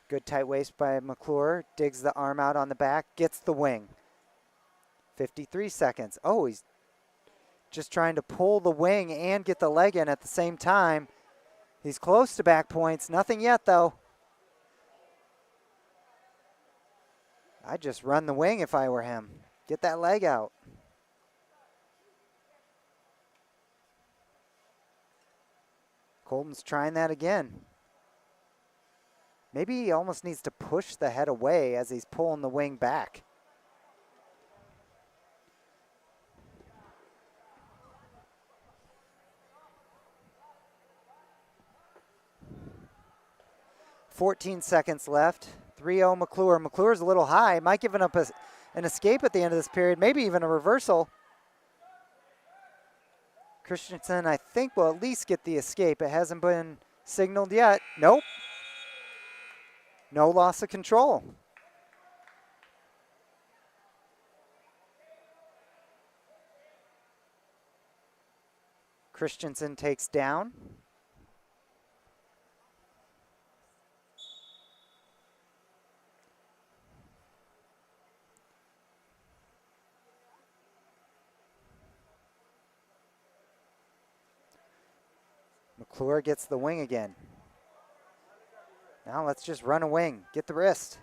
S1: Good tight waist by McClure. Digs the arm out on the back, gets the wing. 53 seconds. Oh, he's just trying to pull the wing and get the leg in at the same time. He's close to back points. Nothing yet, though. I'd just run the wing if I were him. Get that leg out. Colton's trying that again. Maybe he almost needs to push the head away as he's pulling the wing back. .14 seconds left. 3-0 McClure. McClure's a little high. Might give up an escape at the end of this period. Maybe even a reversal. Christensen, I think, will at least get the escape. It hasn't been signaled yet. Nope. No loss of control. Christensen takes down. McClure gets the wing again. Now let's just run a wing. Get the wrist.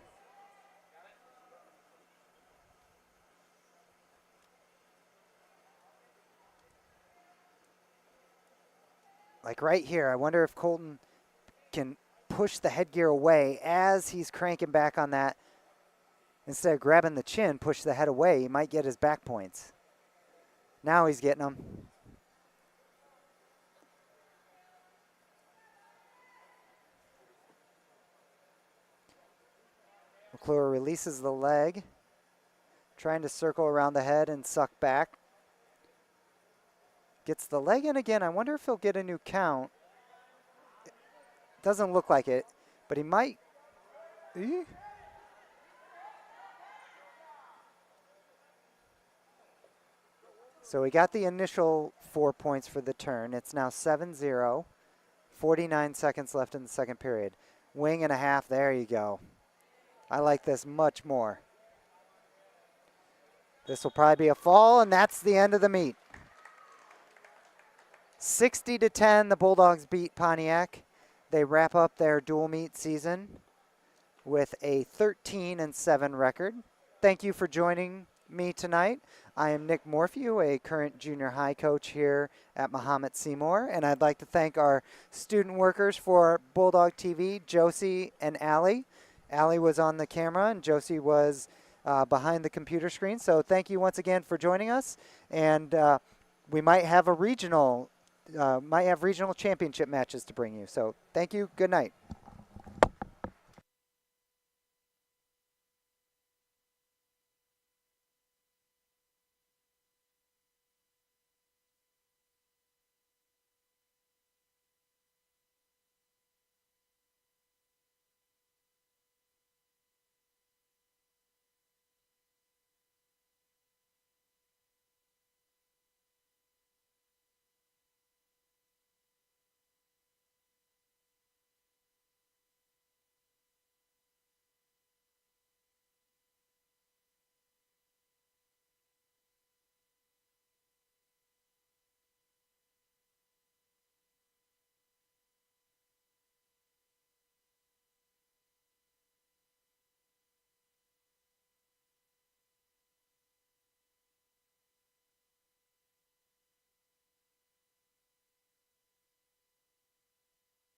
S1: Like right here, I wonder if Colton can push the headgear away as he's cranking back on that. Instead of grabbing the chin, push the head away. He might get his back points. Now he's getting them. McClure releases the leg, trying to circle around the head and suck back. Gets the leg in again. I wonder if he'll get a new count. Doesn't look like it, but he might. So we got the initial 4 points for the turn. It's now 7-0. 49 seconds left in the second period. Wing and a half. There you go. I like this much more. This will probably be a fall, and that's the end of the meet. 60-10, the Bulldogs beat Pontiac. They wrap up their dual meet season with a 13-7 record. Thank you for joining me tonight. I am Nick Morphew, a current junior high coach here at Mahomet-Seymour, and I'd like to thank our student workers for Bulldog TV, Josie and Allie. Allie was on the camera and Josie was behind the computer screen. So thank you once again for joining us. And we might have regional championship matches to bring you. So thank you. Good night.